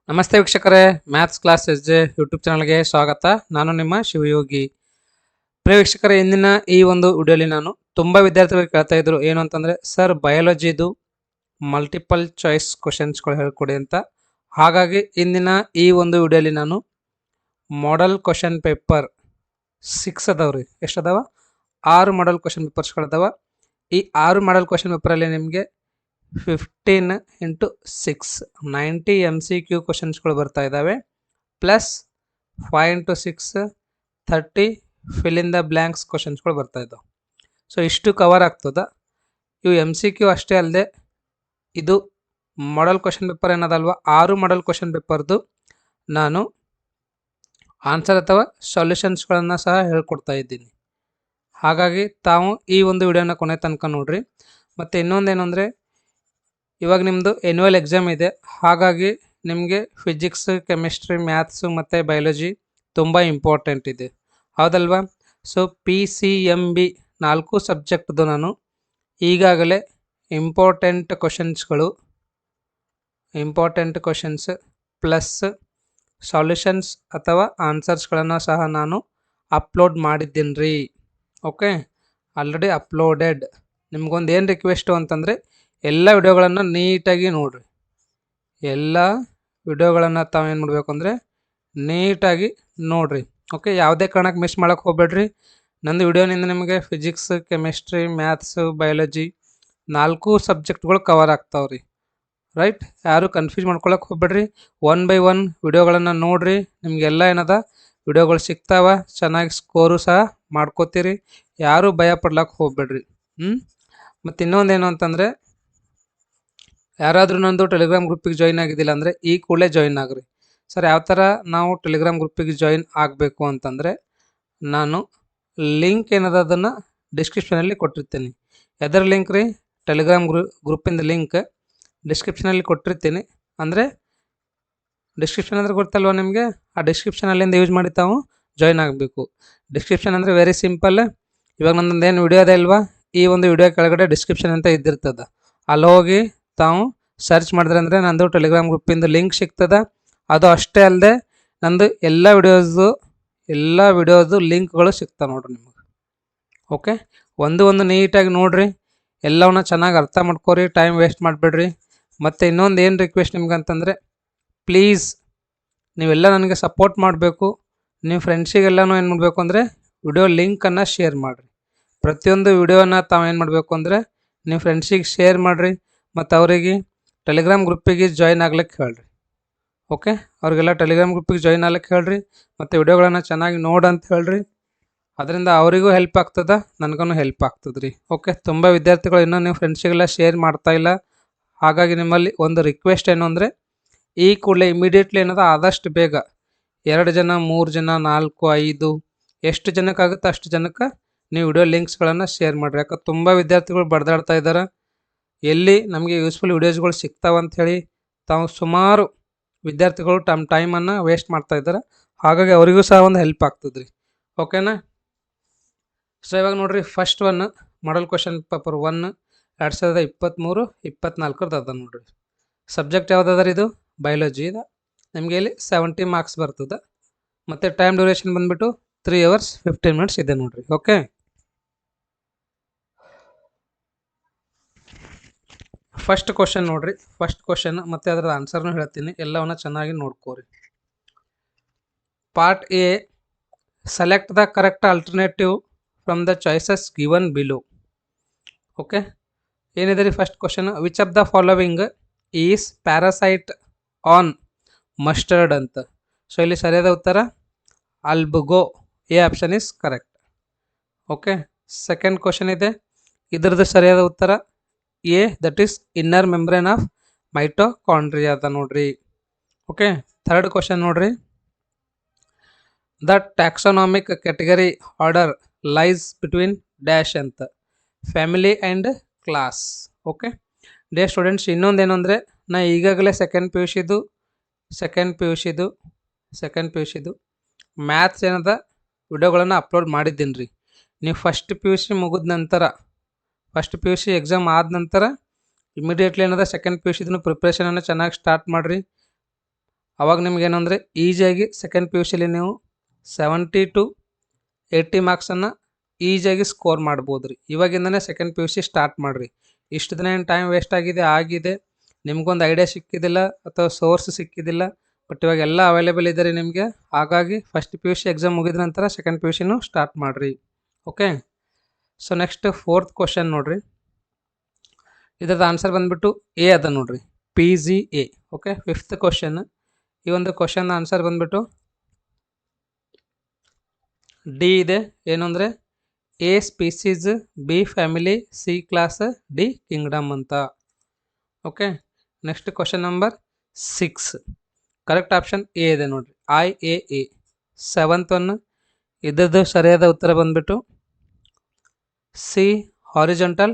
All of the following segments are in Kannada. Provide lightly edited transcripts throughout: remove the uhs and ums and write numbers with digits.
ನಮಸ್ತೆ ವೀಕ್ಷಕರೇ, maths class S J YouTube ಚಾನಲ್ಗೆ ಸ್ವಾಗತ. ನಾನು ನಿಮ್ಮ ಶಿವಯೋಗಿ. ಪ್ರಿಯ ವೀಕ್ಷಕರೇ, ಇಂದಿನ ಈ ಒಂದು ವಿಡಿಯೋಲಿ ನಾನು ತುಂಬ ವಿದ್ಯಾರ್ಥಿಗಳು ಕೇಳ್ತಾ ಇದ್ರು ಏನು ಅಂತಂದರೆ, ಸರ್ ಬಯಾಲಜಿದು ಮಲ್ಟಿಪಲ್ ಚಾಯ್ಸ್ ಕ್ವಶನ್ಸ್ಗಳು ಹೇಳ್ಕೊಡಿ ಅಂತ. ಹಾಗಾಗಿ ಇಂದಿನ ಈ ಒಂದು ವಿಡಿಯೋಲಿ ನಾನು ಮಾಡೆಲ್ ಕ್ವಶನ್ ಪೇಪರ್ 6 ಅದಾವ್ರಿ. ಎಷ್ಟದಾವ? 6 ಮಾಡೆಲ್ ಕ್ವಶನ್ ಪೇಪರ್ಸ್ಗಳದಾವ. ಈ 6 ಮಾಡೆಲ್ ಕ್ವಶನ್ ಪೇಪರಲ್ಲಿ ನಿಮಗೆ 15 ಇಂಟು 6 90 MCQ ಕ್ವಶನ್ಸ್ಗಳು ಬರ್ತಾ ಇದ್ದಾವೆ. Plus 5 into 6 30 fill in the blanks ಕ್ವಶನ್ಸ್ಗಳು ಬರ್ತಾ ಇದ್ದಾವೆ. ಸೊ ಇಷ್ಟು ಕವರ್ ಆಗ್ತದೆ. ಇವು MCQ ಅಷ್ಟೇ ಅಲ್ಲದೆ ಇದು ಮಾಡೆಲ್ ಕ್ವಶನ್ ಪೇಪರ್ ಏನದಲ್ವ, 6 ಮಾಡೆಲ್ ಕ್ವಶನ್ ಪೇಪರ್ದು ನಾನು ಆನ್ಸರ್ ಅಥವಾ ಸೊಲ್ಯೂಷನ್ಸ್ಗಳನ್ನು ಸಹ ಹೇಳ್ಕೊಡ್ತಾ ಇದ್ದೀನಿ. ಹಾಗಾಗಿ ತಾವು ಈ ಒಂದು ವಿಡಿಯೋನ ಕೊನೆ ತನಕ ನೋಡ್ರಿ. ಮತ್ತು ಇನ್ನೊಂದೇನು ಅಂದರೆ, ಇವಾಗ ನಿಮ್ಮದು ಎನ್ಯುವಲ್ ಎಕ್ಸಾಮ್ ಇದೆ. ಹಾಗಾಗಿ ನಿಮಗೆ ಫಿಸಿಕ್ಸ್, ಕೆಮಿಸ್ಟ್ರಿ, ಮ್ಯಾಥ್ಸು ಮತ್ತು ಬಯಾಲಜಿ ತುಂಬ ಇಂಪಾರ್ಟೆಂಟ್ ಇದೆ, ಹೌದಲ್ವಾ? ಸೊ PCMB 4 ಸಬ್ಜೆಕ್ಟ್ದು ನಾನು ಈಗಾಗಲೇ ಇಂಪಾರ್ಟೆಂಟ್ ಕ್ವಶನ್ಸ್ ಪ್ಲಸ್ ಸಾಲ್ಯೂಷನ್ಸ್ ಅಥವಾ ಆನ್ಸರ್ಸ್ಗಳನ್ನು ಸಹ ನಾನು ಅಪ್ಲೋಡ್ ಮಾಡಿದ್ದೀನಿ ರೀ. Okay, already uploaded. ನಿಮ್ಗೊಂದು ಏನು ರಿಕ್ವೆಸ್ಟು ಅಂತಂದರೆ, ಎಲ್ಲ ವಿಡಿಯೋಗಳನ್ನು ನೀಟಾಗಿ ನೋಡಿರಿ. ಎಲ್ಲ ವಿಡಿಯೋಗಳನ್ನು ತಾವೇನು ಮಾಡಬೇಕು ಅಂದರೆ ನೀಟಾಗಿ ನೋಡಿರಿ. ಓಕೆ, ಯಾವುದೇ ಕಾರಣಕ್ಕೆ ಮಿಸ್ ಮಾಡೋಕ್ಕೆ ಹೋಗ್ಬೇಡ್ರಿ. ನಂದು ವಿಡಿಯೋನಿಂದ ನಿಮಗೆ ಫಿಸಿಕ್ಸ್, ಕೆಮಿಸ್ಟ್ರಿ, ಮ್ಯಾಥ್ಸು, ಬಯಾಲಜಿ 4 ಸಬ್ಜೆಕ್ಟ್ಗಳು ಕವರ್ ಆಗ್ತಾವೆ ರೀ. ರೈಟ್? ಯಾರು ಕನ್ಫ್ಯೂಸ್ ಮಾಡ್ಕೊಳಕ್ಕೆ ಹೋಗ್ಬೇಡ್ರಿ. 1 ಬೈ 1 ವಿಡಿಯೋಗಳನ್ನು ನೋಡಿರಿ. ನಿಮಗೆಲ್ಲ ಏನದ ವಿಡಿಯೋಗಳು ಸಿಗ್ತಾವ. ಚೆನ್ನಾಗಿ ಸ್ಕೋರು ಸಹ ಮಾಡ್ಕೋತೀರಿ. ಯಾರೂ ಭಯ ಪಡ್ಲಕ್ಕೆ ಹೋಗ್ಬೇಡ್ರಿ. ಮತ್ತು ಇನ್ನೊಂದೇನು ಅಂತಂದರೆ, ಯಾರಾದರೂ ನಂದು ಟೆಲಿಗ್ರಾಮ್ ಗ್ರೂಪಿಗೆ ಜಾಯಿನ್ ಆಗಿದ್ದಿಲ್ಲ ಅಂದರೆ ಈ ಕೂಡಲೇ ಜಾಯಿನ್ ಆಗ್ರಿ. ಸರ್, ಯಾವ ಥರ ನಾವು ಟೆಲಿಗ್ರಾಮ್ ಗ್ರೂಪಿಗೆ ಜಾಯಿನ್ ಆಗಬೇಕು ಅಂತಂದರೆ, ನಾನು ಲಿಂಕ್ ಏನದ ಅದನ್ನು ಡಿಸ್ಕ್ರಿಪ್ಷನಲ್ಲಿ ಕೊಟ್ಟಿರ್ತೀನಿ. ಎದರ ಲಿಂಕ್ ರೀ? ಟೆಲಿಗ್ರಾಮ್ ಗ್ರೂಪಿಂದ ಲಿಂಕ್ ಡಿಸ್ಕ್ರಿಪ್ಷನಲ್ಲಿ ಕೊಟ್ಟಿರ್ತೀನಿ. ಅಂದರೆ ಡಿಸ್ಕ್ರಿಪ್ಷನ್ ಅಂದರೆ ಗೊತ್ತಲ್ವ ನಿಮಗೆ? ಆ ಡಿಸ್ಕ್ರಿಪ್ಷನಲ್ಲಿಂದ ಯೂಸ್ ಮಾಡಿ ತಾವು ಜಾಯಿನ್ ಆಗಬೇಕು. ಡಿಸ್ಕ್ರಿಪ್ಷನ್ ಅಂದರೆ ವೆರಿ ಸಿಂಪಲ್. ಇವಾಗ ನನ್ನದು ಏನು ವಿಡಿಯೋ ಇದೆ ಅಲ್ವಾ, ಈ ಒಂದು ವಿಡಿಯೋ ಕೆಳಗಡೆ ಡಿಸ್ಕ್ರಿಪ್ಷನ್ ಅಂತ ಇದ್ದಿರ್ತದೆ. ಅಲ್ಲಿ ಹೋಗಿ ತಾವು ಸರ್ಚ್ ಮಾಡಿದ್ರೆ ಅಂದರೆ ನಂದು ಟೆಲಿಗ್ರಾಮ್ ಗ್ರೂಪಿಂದ ಲಿಂಕ್ ಸಿಗ್ತದೆ. ಅದು ಅಷ್ಟೇ ಅಲ್ಲದೆ ನಂದು ಎಲ್ಲ ವಿಡಿಯೋದು ಲಿಂಕ್ಗಳು ಸಿಗ್ತಾವೆ ನೋಡ್ರಿ ನಿಮಗೆ. ಓಕೆ, ಒಂದು ನೀಟಾಗಿ ನೋಡಿರಿ. ಎಲ್ಲವನ್ನ ಚೆನ್ನಾಗಿ ಅರ್ಥ ಮಾಡ್ಕೋರಿ. ಟೈಮ್ ವೇಸ್ಟ್ ಮಾಡಬೇಡ್ರಿ. ಮತ್ತು ಇನ್ನೊಂದು ಏನು ರಿಕ್ವೆಸ್ಟ್ ನಿಮ್ಗೆ ಅಂತಂದರೆ, ಪ್ಲೀಸ್ ನೀವೆಲ್ಲ ನನಗೆ ಸಪೋರ್ಟ್ ಮಾಡಬೇಕು. ನಿಮ್ಮ ಫ್ರೆಂಡ್ಸಿಗೆಲ್ಲನೂ ಏನು ಮಾಡಬೇಕು ಅಂದರೆ ವಿಡಿಯೋ ಲಿಂಕನ್ನು ಶೇರ್ ಮಾಡಿರಿ. ಪ್ರತಿಯೊಂದು ವಿಡಿಯೋನ ತಾವು ಏನು ಮಾಡಬೇಕು ಅಂದರೆ ನಿಮ್ಮ ಫ್ರೆಂಡ್ಸಿಗೆ ಶೇರ್ ಮಾಡಿರಿ. ಮತ್ತು ಅವರಿಗೆ ಟೆಲಿಗ್ರಾಮ್ ಗ್ರೂಪಿಗೆ ಜಾಯಿನ್ ಆಗ್ಲಿಕ್ಕೆ ಹೇಳ್ರಿ. ಓಕೆ, ಅವ್ರಿಗೆಲ್ಲ ಟೆಲಿಗ್ರಾಮ್ ಗ್ರೂಪಿಗೆ ಜಾಯಿನ್ ಆಗ್ಲಿಕ್ಕೆ ಹೇಳ್ರಿ. ಮತ್ತು ವಿಡಿಯೋಗಳನ್ನು ಚೆನ್ನಾಗಿ ನೋಡಂತ ಹೇಳ್ರಿ. ಅದರಿಂದ ಅವರಿಗೂ ಹೆಲ್ಪ್ ಆಗ್ತದೆ, ನನಗೂ ಹೆಲ್ಪ್ ಆಗ್ತದೆ ರೀ. ಓಕೆ, ತುಂಬ ವಿದ್ಯಾರ್ಥಿಗಳು ಇನ್ನೂ ನೀವು ಫ್ರೆಂಡ್ಸಿಗೆಲ್ಲ ಶೇರ್ ಮಾಡ್ತಾಯಿಲ್ಲ. ಹಾಗಾಗಿ ನಿಮ್ಮಲ್ಲಿ ಒಂದು ರಿಕ್ವೆಸ್ಟ್ ಏನು ಅಂದರೆ, ಈ ಕೂಡಲೇ ಇಮಿಡಿಯೇಟ್ಲಿ ಏನದ ಆದಷ್ಟು ಬೇಗ 2 ಜನ, 3 ಜನ, 4, 5 ಎಷ್ಟು ಜನಕ್ಕಾಗುತ್ತೆ ಅಷ್ಟು ಜನಕ್ಕೆ ನೀವು ವಿಡಿಯೋ ಲಿಂಕ್ಸ್ಗಳನ್ನು ಶೇರ್ ಮಾಡಿರಿ. ಯಾಕಂದ್ರೆ ತುಂಬ ವಿದ್ಯಾರ್ಥಿಗಳು ಬಡ್ದಾಡ್ತಾ ಇದ್ದಾರೆ, ಎಲ್ಲಿ ನಮಗೆ ಯೂಸ್ಫುಲ್ ವಿಡಿಯೋಸ್ಗಳು ಸಿಗ್ತಾವಂಥೇಳಿ. ತಾವು ಸುಮಾರು ವಿದ್ಯಾರ್ಥಿಗಳು ಟೈಮನ್ನು ವೇಸ್ಟ್ ಮಾಡ್ತಾ ಇದ್ದಾರೆ. ಹಾಗಾಗಿ ಅವರಿಗೂ ಸಹ ಒಂದು ಹೆಲ್ಪ್ ಆಗ್ತದೆ ರೀ. ಓಕೆನಾ? ಸೊ ಇವಾಗ ನೋಡಿರಿ, first one model question paper 1 2023-24 ಅದ ನೋಡಿರಿ. ಸಬ್ಜೆಕ್ಟ್ ಯಾವುದದ ಇದು? ಬಯಾಲಜಿ ಇದೆ. ನಿಮಗೆ ಇಲ್ಲಿ 70 ಮಾರ್ಕ್ಸ್ ಬರ್ತದೆ. ಮತ್ತು ಟೈಮ್ ಡ್ಯೂರೇಷನ್ ಬಂದುಬಿಟ್ಟು 3 hours 15 minutes ಇದೆ ನೋಡಿರಿ. ಓಕೆ, ಫಸ್ಟ್ ಕ್ವಶನ್ ನೋಡ್ರಿ. ಫಸ್ಟ್ ಕ್ವಶನ್ ಮತ್ತು ಅದರ ಆನ್ಸರ್ನು ಹೇಳ್ತೀನಿ, ಎಲ್ಲವನ್ನ ಚೆನ್ನಾಗಿ ನೋಡ್ಕೋರಿ. Part A, select the correct alternative from the choices given below. Okay, ಏನಿದೆ ರೀ first question? Which of the following is parasite on mustard ಅಂತ. ಸೊ ಇಲ್ಲಿ ಸರಿಯಾದ ಉತ್ತರ Albugo. A option is correct. Okay, second question ಇದೆ, ಇದರದ್ದು ಸರಿಯಾದ ಉತ್ತರ A, that is inner membrane of mitochondria ಅದ ನೋಡ್ರಿ. ಓಕೆ, ಥರ್ಡ್ ಕ್ವಶನ್ ನೋಡ್ರಿ, the taxonomic category order lies between dash ಅಂತ, family and class. Okay, dear students, ಇನ್ನೊಂದೇನು ಅಂದರೆ, ನಾ ಈಗಾಗಲೇ ಸೆಕೆಂಡ್ ಪಿ ಯು ಸಿದು ಮ್ಯಾಥ್ಸ್ ಏನದ ವಿಡಿಯೋಗಳನ್ನು ಅಪ್ಲೋಡ್ ಮಾಡಿದ್ದೀನಿ ರೀ. ನೀವು first P U C exam ಆದ ನಂತರ ಇಮಿಡಿಯೇಟ್ಲಿ ಏನದ ಸೆಕೆಂಡ್ ಪಿ ಯು ಸಿದನ್ನು ಪ್ರಿಪ್ರೇಷನನ್ನು ಚೆನ್ನಾಗಿ ಸ್ಟಾರ್ಟ್ ಮಾಡಿರಿ. ಅವಾಗ ನಿಮ್ಗೇನಂದರೆ ಈಸಿಯಾಗಿ ಸೆಕೆಂಡ್ ಪಿ ಯು ಸಿಲಿ ನೀವು 70 to 80 ಮಾರ್ಕ್ಸನ್ನು ಈಸಿಯಾಗಿ ಸ್ಕೋರ್ ಮಾಡ್ಬೋದು ರೀ. ಇವಾಗಿಂದನೇ second P U C start ಮಾಡಿರಿ. ಇಷ್ಟು ದಿನ ಏನು ಟೈಮ್ ವೇಸ್ಟ್ ಆಗಿದೆ, ನಿಮ್ಗೊಂದು ಐಡಿಯಾ ಸಿಕ್ಕಿದ್ದಿಲ್ಲ ಅಥವಾ ಸೋರ್ಸ್ ಸಿಕ್ಕಿದ್ದಿಲ್ಲ. ಬಟ್ ಇವಾಗ ಎಲ್ಲ ಅವೈಲೇಬಲ್ ಇದೆ ರೀ ನಿಮಗೆ. ಹಾಗಾಗಿ first P U C exam ಮುಗಿದ ನಂತರ ಸೆಕೆಂಡ್ ಪಿ ಯು ಸಿನೂ ಸ್ಟಾರ್ಟ್ ಮಾಡಿರಿ. Okay, so next 4th question ನೋಡಿರಿ. ಇದ್ರದ್ದು ಆನ್ಸರ್ ಬಂದುಬಿಟ್ಟು ಎ ಅದ ನೋಡಿರಿ, PGA. Okay, 5th question. ಈ ಒಂದು ಕ್ವಶನ್ ಆನ್ಸರ್ ಬಂದುಬಿಟ್ಟು ಡಿ ಇದೆ. ಏನು ಅಂದರೆ A species, B family, C class, D kingdom ಅಂತ. Okay, next question number 6. Correct option A ಇದೆ ನೋಡಿರಿ, IAA. 7th one. ಇದ್ರದ್ದು ಸರಿಯಾದ ಉತ್ತರ ಬಂದುಬಿಟ್ಟು ಸಿ ಹಾರಿಜಾಂಟಲ್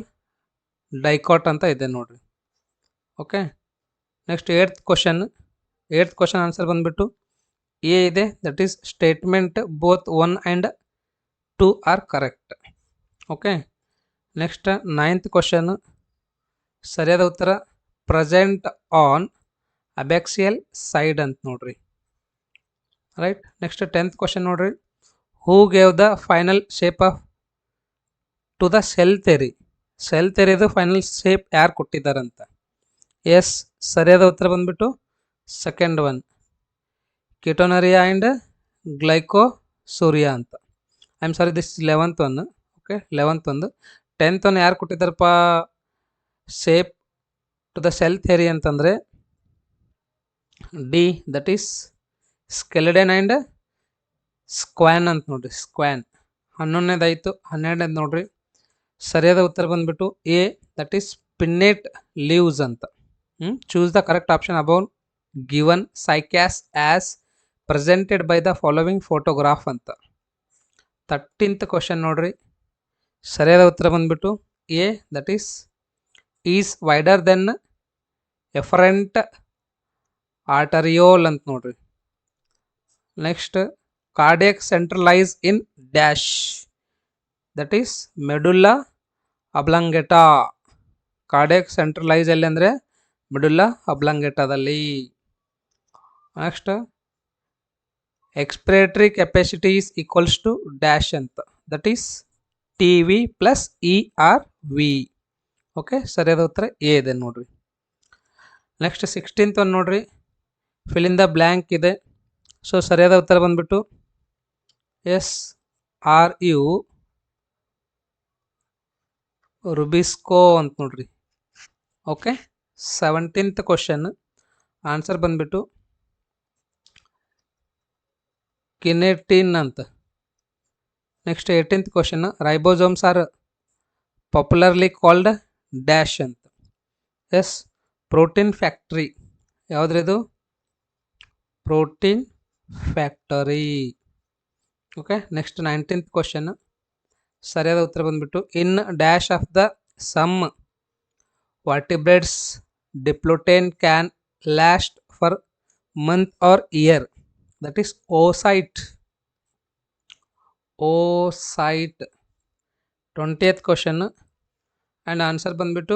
ಡೈಕಾಟ್ ಅಂತ ಇದೆ ನೋಡಿರಿ. Okay, next 8th question. 8th question answer ಬಂದುಬಿಟ್ಟು ಎ ಇದೆ, that is statement both 1 and 2 are correct. Okay, next 9th question. ಸರಿಯಾದ ಉತ್ತರ ಪ್ರೆಸೆಂಟ್ ಆನ್ ಅಬ್ಯಾಕ್ಸಿಯಲ್ ಸೈಡ್ ಅಂತ ನೋಡ್ರಿ. ರೈಟ್. ನೆಕ್ಸ್ಟ್ 10th ಕ್ವಶನ್ ನೋಡ್ರಿ. Who gave the final shape of to the cell theory. Cell ಥೆರಿದು ಫೈನಲ್ ಶೇಪ್ ಯಾರು ಕೊಟ್ಟಿದ್ದಾರಂತ. ಎಸ್, ಸರಿಯಾದ ಉತ್ತರ ಬಂದ್ಬಿಟ್ಟು second one, ketonuria and glycosuria ಅಂತ. I am sorry, this 11th one. Okay, 11th ಒಂದು. 10th ಒನ್ ಯಾರು ಕೊಟ್ಟಿದ್ದಾರಪ್ಪ shape to the cell theory ಅಂತಂದರೆ D, that is Schleiden and Schwann ಅಂತ ನೋಡ್ರಿ. ಸ್ಕ್ವಾನ್ 11ನೇದಾಯಿತು. 12ನೇದು ನೋಡ್ರಿ. ಸರಿಯಾದ ಉತ್ತರ ಬಂದ್ಬಿಟ್ಟು A, that is pinnate leaves ಅಂತ. Choose the correct option about given Cycas as presented by the following photograph ಅಂತ. 13th ಕ್ವಶನ್ ನೋಡ್ರಿ. ಸರಿಯಾದ ಉತ್ತರ ಬಂದ್ಬಿಟ್ಟು A, that is wider than efferent arteriole ಅಂತ ನೋಡ್ರಿ. Next cardiac centre lies in dash, that is medulla oblongata. Cardiac centre lies ಎಲ್ಲಿ ಅಂದರೆ ಮೆಡುಲ್ಲಾ ಅಬ್ಲಾಂಗೆಟಾದಲ್ಲಿ. Next expiratory capacity is equals to dash ಅಂತ, that is TV plus ERV. Okay, ಸರಿಯಾದ ಉತ್ತರ ಎ ಇದೆ ನೋಡ್ರಿ. ನೆಕ್ಸ್ಟ್ 16th ಒನ್ ನೋಡ್ರಿ. ಫಿಲ್ ಇನ್ ದ ಬ್ಲ್ಯಾಂಕ್ ಇದೆ. ಸೊ ಸರಿಯಾದ ಉತ್ತರ ಬಂದ್ಬಿಟ್ಟು ಎಸ್, RU ರುಬಿಸ್ಕೋ ಅಂತ ನೋಡ್ರಿ. ಓಕೆ, 17th ಕ್ವಶನ್ ಆನ್ಸರ್ ಬಂದ್ಬಿಟ್ಟು ಕಿನೆಟಿನ್ ಅಂತ. Next 18th question. Ribosomes are popularly called dash ಅಂತ. Yes, protein factory. ಯಾವುದ್ರಿದು? Protein factory. Okay, next 19th question. ಸರಿಯಾದ ಉತ್ತರ ಬಂದ್ಬಿಟ್ಟು in dash of the some vertebrates diplotene can last for month or year, that is oocyte. Oocyte. 20th question and answer ಬಂದ್ಬಿಟ್ಟು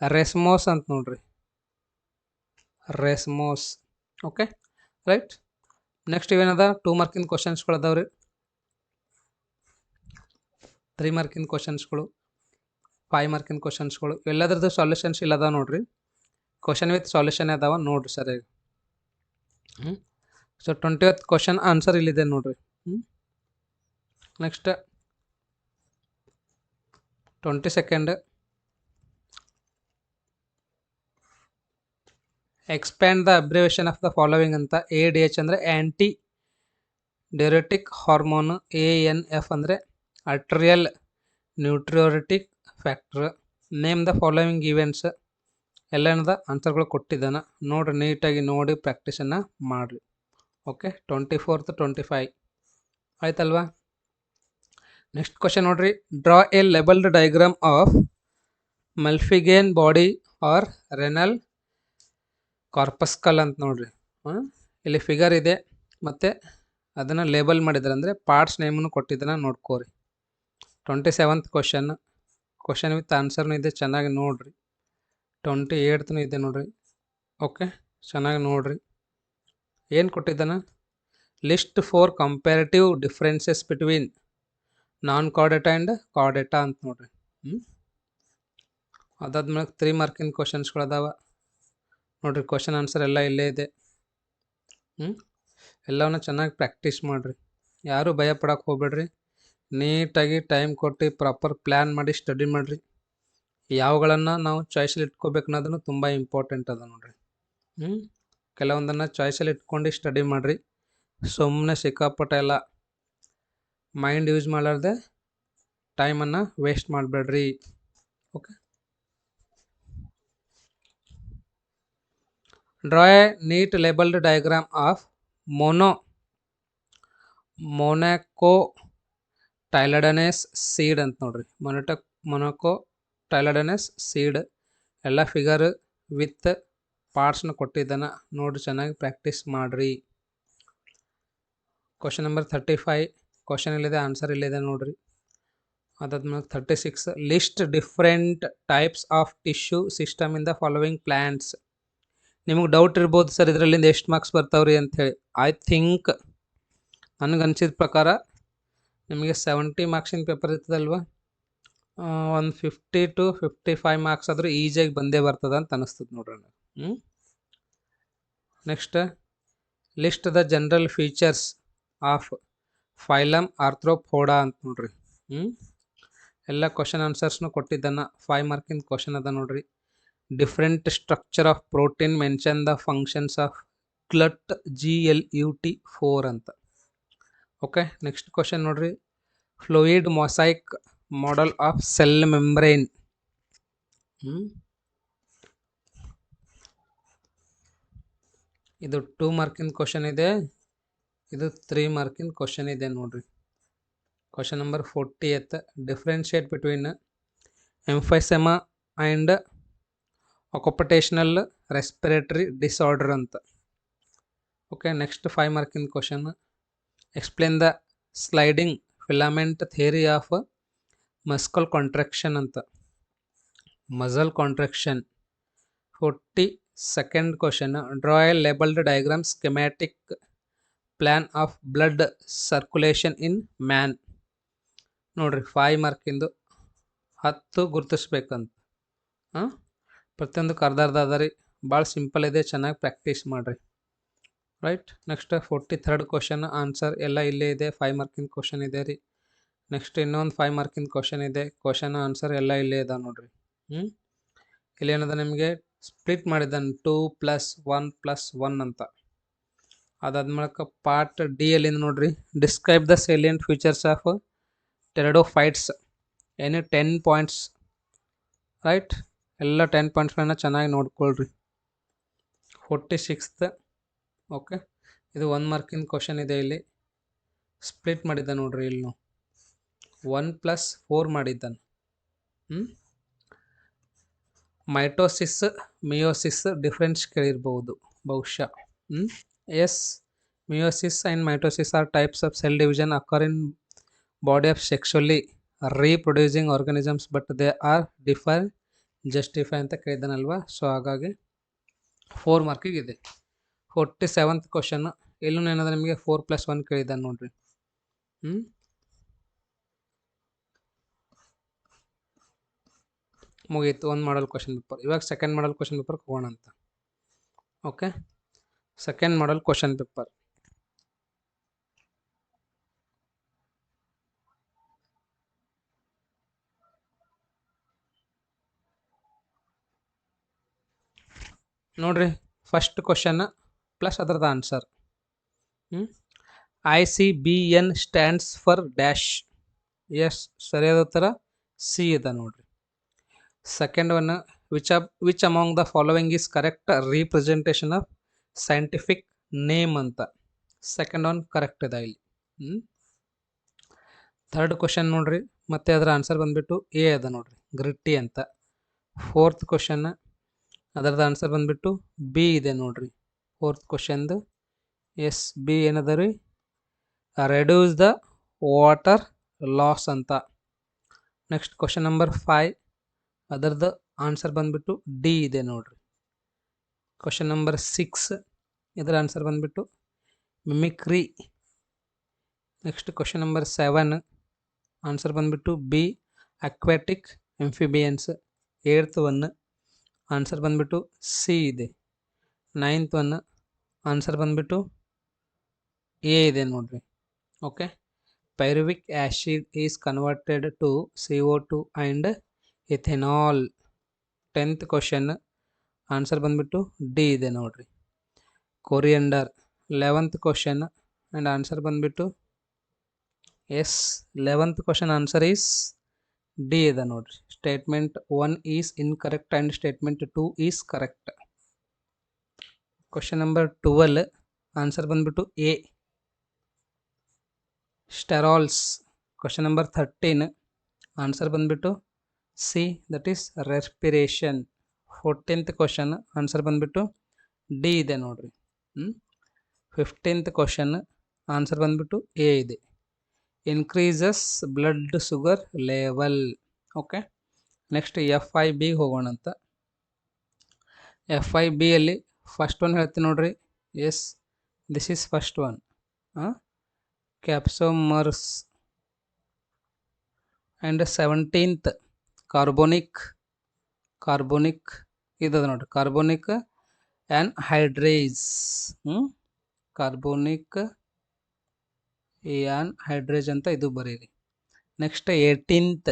ರೆಸ್ಮೋಸ್ ಅಂತ ನೋಡ್ರಿ. ರೆಸ್ಮೋಸ್. Okay, right. ನೆಕ್ಸ್ಟ್ ಇವೇನದ 2 ಮಾರ್ಕಿನ ಕ್ವಶನ್ಸ್ಗಳು ಅದಾವ್ರಿ, 3 ಮಾರ್ಕಿನ ಕ್ವಶನ್ಸ್ಗಳು, 5 ಮಾರ್ಕಿನ ಕ್ವಶನ್ಸ್ಗಳು. ಎಲ್ಲದ್ರದ್ದು ಸಾಲ್ಯೂಷನ್ಸ್ ಇಲ್ಲದ ನೋಡ್ರಿ. ಕ್ವಶನ್ ವಿತ್ ಸಾಲ್ಯೂಷನ್ ಅದಾವ ನೋಡ್ರಿ ಸರಿಯಾಗಿ. ಸೊ 20th ಕ್ವಶನ್ ಆನ್ಸರ್ ಇಲ್ಲಿದೆ ನೋಡ್ರಿ. Next 22nd. Expand the abbreviation of the following ಅಂತ. ADH ಅಂದರೆ ಆ್ಯಂಟಿ ಡ್ಯೂರೆಟಿಕ್ ಹಾರ್ಮೋನ್. ANF ಅಂದರೆ atrial natriuretic factor. Name the following events. ಎಲ್ಲ ಏನದ ಆನ್ಸರ್ಗಳು ಕೊಟ್ಟಿದ್ದಾನೆ ನೋಡಿರಿ, ನೀಟಾಗಿ ನೋಡಿ ಪ್ರಾಕ್ಟೀಸನ್ನು ಮಾಡಿರಿ. ಓಕೆ, 24th 25 ಆಯ್ತಲ್ವಾ. ನೆಕ್ಸ್ಟ್ ಕ್ವಶನ್ ನೋಡ್ರಿ. Draw a labelled diagram of Malpighian body or renal corpuscle ಅಂತ ನೋಡ್ರಿ. ಇಲ್ಲಿ ಫಿಗರ್ ಇದೆ ಮತ್ತು ಅದನ್ನು ಲೇಬಲ್ ಮಾಡಿದ್ದಾರೆ, ಅಂದರೆ ಪಾರ್ಟ್ಸ್ ನೇಮನ್ನು ಕೊಟ್ಟಿದ್ದಾನೆ ನೋಡ್ಕೋರಿ. 27th question. ಕ್ವಶನ್ ವಿತ್ ಆನ್ಸರ್ನೂ ಇದೆ, ಚೆನ್ನಾಗಿ ನೋಡಿರಿ. 28th ಇದೆ ನೋಡ್ರಿ. ಓಕೆ, ಚೆನ್ನಾಗಿ ನೋಡಿರಿ. ಏನು ಕೊಟ್ಟಿದ್ದಾನೆ? List four comparative differences between non Chordata and Chordata ಅಂತ ನೋಡ್ರಿ. ಅದಾದ್ಮೇಲೆ 3 ಮಾರ್ಕಿನ ಕ್ವಶನ್ಸ್ಗಳದಾವ ನೋಡ್ರಿ. ಕ್ವಶನ್ ಆನ್ಸರ್ ಎಲ್ಲ ಇಲ್ಲೇ ಇದೆ. ಎಲ್ಲವನ್ನ ಚೆನ್ನಾಗಿ ಪ್ರಾಕ್ಟೀಸ್ ಮಾಡಿರಿ. ಯಾರೂ ಭಯ ಪಡೋಕೆ ಹೋಗ್ಬೇಡ್ರಿ. ನೀಟಾಗಿ ಟೈಮ್ ಕೊಟ್ಟು ಪ್ರಾಪರ್ ಪ್ಲ್ಯಾನ್ ಮಾಡಿ ಸ್ಟಡಿ ಮಾಡಿರಿ. ಯಾವುಗಳನ್ನು ನಾವು ಚಾಯ್ಸಲ್ಲಿ ಇಟ್ಕೋಬೇಕು ಅನ್ನೋದನ್ನು ತುಂಬ ಇಂಪಾರ್ಟೆಂಟ್ ಅದ ನೋಡ್ರಿ. ಕೆಲವೊಂದನ್ನು ಚಾಯ್ಸಲ್ಲಿ ಇಟ್ಕೊಂಡು ಸ್ಟಡಿ ಮಾಡಿರಿ. ಸುಮ್ಮನೆ ಸಿಕ್ಕಾಪಟ್ಟೆ ಎಲ್ಲ ಮೈಂಡ್ ಯೂಸ್ ಮಾಡಲಾರ್ದೆ ಟೈಮನ್ನು ವೇಸ್ಟ್ ಮಾಡಬೇಡ್ರಿ. Okay. Draw a neat labelled diagram of monocotyledonous seed ಅಂತ ನೋಡ್ರಿ. ಮೊನಾಕೊ ಟೈಲಡನಸ್ ಸೀಡ್ ಎಲ್ಲ ಫಿಗರ್ ವಿತ್ ಪಾರ್ಟ್ಸ್ನ ಕೊಟ್ಟಿದ್ದಾನ ನೋಡ್ರಿ. ಚೆನ್ನಾಗಿ ಪ್ರಾಕ್ಟೀಸ್ ಮಾಡಿರಿ. ಕ್ವಶನ್ ನಂಬರ್ 35 ಕ್ವಶನ್ ಇಲ್ಲಿದೆ, ಆನ್ಸರ್ ಇಲ್ಲಿದೆ ನೋಡ್ರಿ. ಅದಾದ್ಮೇಲೆ 36 list different types of tissue system in the following plants. ನಿಮಗೆ ಡೌಟ್ ಇರ್ಬೋದು ಸರ್ ಇದರಲ್ಲಿಂದ ಎಷ್ಟು ಮಾರ್ಕ್ಸ್ ಬರ್ತಾವ್ರಿ ಅಂಥೇಳಿ. ಐ ಥಿಂಕ್ ನನಗೆ ಅನಿಸಿದ ಪ್ರಕಾರ ನಿಮಗೆ 70 ಮಾರ್ಕ್ಸಿನ ಪೇಪರ್ ಇರ್ತದಲ್ವ, ಒಂದು 50 to 55 ಮಾರ್ಕ್ಸ್ ಆದರೂ ಈಸಿಯಾಗಿ ಬಂದೇ ಬರ್ತದೆ ಅಂತ ಅನಿಸ್ತದೆ ನೋಡ್ರಿ. Next list the general features of phylum Arthropoda ಅಂತ ನೋಡ್ರಿ. ಎಲ್ಲ ಕ್ವಶನ್ ಆನ್ಸರ್ಸ್ನು ಕೊಟ್ಟಿದ್ದಾನ. 5 ಮಾರ್ಕಿನ ಕ್ವಶನ್ ಅದ ನೋಡ್ರಿ. Different structure of protein mention the functions of glut GLUT4 ಅಂತ. ಓಕೆ. ನೆಕ್ಸ್ಟ್ ಕ್ವಶನ್ ನೋಡ್ರಿ. Fluid mosaic model of cell membrane. ಇದು 2 ಮಾರ್ಕಿನ ಕ್ವಶನ್ ಇದೆ, ಇದು 3 ಮಾರ್ಕಿನ ಕ್ವಶನ್ ಇದೆ ನೋಡ್ರಿ. Question number 40th differentiate between emphysema and occupational respiratory disorder ಅಂತ. ಓಕೆ. ನೆಕ್ಸ್ಟ್ 5 ಮಾರ್ಕಿನ question explain the sliding filament theory of muscle contraction ಅಂತ. Muscle contraction. 42nd question draw a labelled diagram schematic plan of blood circulation in man ನೋಡ್ರಿ. 5 ಮಾರ್ಕಿಂದು 10 ಗುರುತಿಸ್ಬೇಕಂತ. ಪ್ರತಿಯೊಂದಕ್ಕೆ ಅರ್ಧ ಅದ ರೀ. ಭಾಳ ಸಿಂಪಲ್ ಇದೆ, ಚೆನ್ನಾಗಿ ಪ್ರಾಕ್ಟೀಸ್ ಮಾಡಿರಿ. Right. Next 43rd question answer ಎಲ್ಲ ಇಲ್ಲೇ ಇದೆ. 5 ಮಾರ್ಕಿನ ಕ್ವಶನ್ ಇದೆ ರೀ. ನೆಕ್ಸ್ಟ್ ಇನ್ನೊಂದು 5 ಮಾರ್ಕಿನ ಕ್ವಶನ್ ಇದೆ. ಕ್ವಶನ್ ಆನ್ಸರ್ ಎಲ್ಲ ಇಲ್ಲೇ ಇದೆ ನೋಡ್ರಿ. ಇಲ್ಲೇನದ ನಿಮಗೆ ಸ್ಪ್ಲಿಟ್ ಮಾಡಿದ್ದಾನೆ 2 + 1 + 1 ಅಂತ. ಅದಾದ್ಮೇಲೆ ಪಾರ್ಟ್ ಡಿ ಅಲ್ಲಿಂದ ನೋಡ್ರಿ. Describe the salient features of pteridophytes. ಏನು 10 ಪಾಯಿಂಟ್ಸ್. ರೈಟ್. ಎಲ್ಲ 10 ಪಾಯಿಂಟ್ಸ್ಗಳನ್ನ ಚೆನ್ನಾಗಿ ನೋಡ್ಕೊಳ್ರಿ. 46th. ಓಕೆ. ಇದು 1 ಮಾರ್ಕಿನ ಕ್ವಶನ್ ಇದೆ. ಇಲ್ಲಿ ಸ್ಪ್ಲಿಟ್ ಮಾಡಿದ್ದ ನೋಡ್ರಿ. ಇಲ್ಲಿ 1 + 4 ಮಾಡಿದ್ದಾನೆ. ಮೈಟೋಸಿಸ್ ಮಿಯೋಸಿಸ್ ಡಿಫ್ರೆನ್ಸ್ ಕೇಳಿರ್ಬೋದು ಬಹುಶಃ. Yes, meiosis and mitosis are types of cell division occur in body of sexually reproducing organisms but they are differ justify ಅಂತ ಕೇಳಿದ್ದಾನಲ್ವ. ಸೊ ಹಾಗಾಗಿ 4 ಮಾರ್ಕಿಗೆ ಇದೆ. 47th ಕ್ವಶನ್ ಎಲ್ಲೂ ಏನದ ನಿಮಗೆ 4 + 1 ಕೇಳಿದ್ದಾನೆ ನೋಡ್ರಿ. ಮುಗೀತು ಒಂದು ಮಾಡಲ್ ಕ್ವಶನ್ ಪೇಪರ್. ಇವಾಗ ಸೆಕೆಂಡ್ ಮಾಡಲ್ ಕ್ವಶನ್ ಪೇಪರ್ ಹೋಗೋಣ ಅಂತ. Okay. Second model question paper ನೋಡ್ರಿ. ಫಸ್ಟ್ ಕ್ವಶನ್ ಪ್ಲಸ್ ಅದರದ answer. ICBN stands for dash. Yes, ಸರಿಯಾದ ಉತ್ತರ ಸಿ ಇದೆ ನೋಡ್ರಿ. Second one which among the following is correct representation of scientific name ಅಂತ. ಸೆಕೆಂಡ್ ಒನ್ ಕರೆಕ್ಟ್ ಇದೆ ಇಲ್ಲಿ. ಥರ್ಡ್ ಕ್ವಶನ್ ನೋಡ್ರಿ, ಮತ್ತೆ ಅದರ ಆನ್ಸರ್ ಬಂದ್ಬಿಟ್ಟು ಎ ಅದ ನೋಡ್ರಿ, ಗ್ರಿಟ್ಟಿ ಅಂತ. ಫೋರ್ತ್ ಕ್ವಶನ್ ಅದರದ ಆನ್ಸರ್ ಬಂದ್ಬಿಟ್ಟು ಬಿ ಇದೆ ನೋಡ್ರಿ. ಫೋರ್ತ್ ಕ್ವಶನ್ದು ಎಸ್ ಬಿ ಏನದ ರೀ, ರೆಡ್ಯೂಸ್ ದ ವಾಟರ್ ಲಾಸ್ ಅಂತ. ನೆಕ್ಸ್ಟ್ ಕ್ವಶನ್ ನಂಬರ್ 5 ಅದರದ್ದು ಆನ್ಸರ್ ಬಂದ್ಬಿಟ್ಟು ಡಿ ಇದೆ ನೋಡ್ರಿ. ಕ್ವಶನ್ ನಂಬರ್ 6 ಇದರ ಆನ್ಸರ್ ಬಂದ್ಬಿಟ್ಟು mimicry. Next question number 7 answer ಬಂದ್ಬಿಟ್ಟು B aquatic amphibians. 8th one answer ಬಂದ್ಬಿಟ್ಟು ಸಿ ಇದೆ. 9th ಒನ್ ಆನ್ಸರ್ ಬಂದ್ಬಿಟ್ಟು ಎ ಇದೆ ನೋಡ್ರಿ. Okay, pyruvic acid is converted to CO2 and ethanol. 10th question answer ಬಂದ್ಬಿಟ್ಟು ಡಿ ಇದೆ ನೋಡ್ರಿ, coriander. 11th question and answer ಬಂದ್ಬಿಟ್ಟು yes, 11th question answer is D ಇದೆ ನೋಡ್ರಿ. Statement 1 is incorrect and statement 2 is correct. Question number 12 answer ಬಂದ್ಬಿಟ್ಟು A sterols. Question number 13 answer ಬಂದ್ಬಿಟ್ಟು C, that is respiration. 14th question answer ಬಂದ್ಬಿಟ್ಟು ಡಿ ಇದೆ ನೋಡ್ರಿ. 15th ಕ್ವಶನ್ ಆನ್ಸರ್ ಬಂದ್ಬಿಟ್ಟು ಎ ಇದೆ, increases blood sugar level. Okay, next FIB ಹೋಗೋಣಂತ. FIBಯಲ್ಲಿ ಫಸ್ಟ್ ಒನ್ ಹೇಳ್ತೀನಿ ನೋಡ್ರಿ. Yes, this is first one, capsomers. And 17th carbonic ಇದದ ನೋಡ್ರಿ, carbonic anhydrase. Carbonic anhydrase ಅಂತ ಇದು ಬರೀರಿ. Next 18th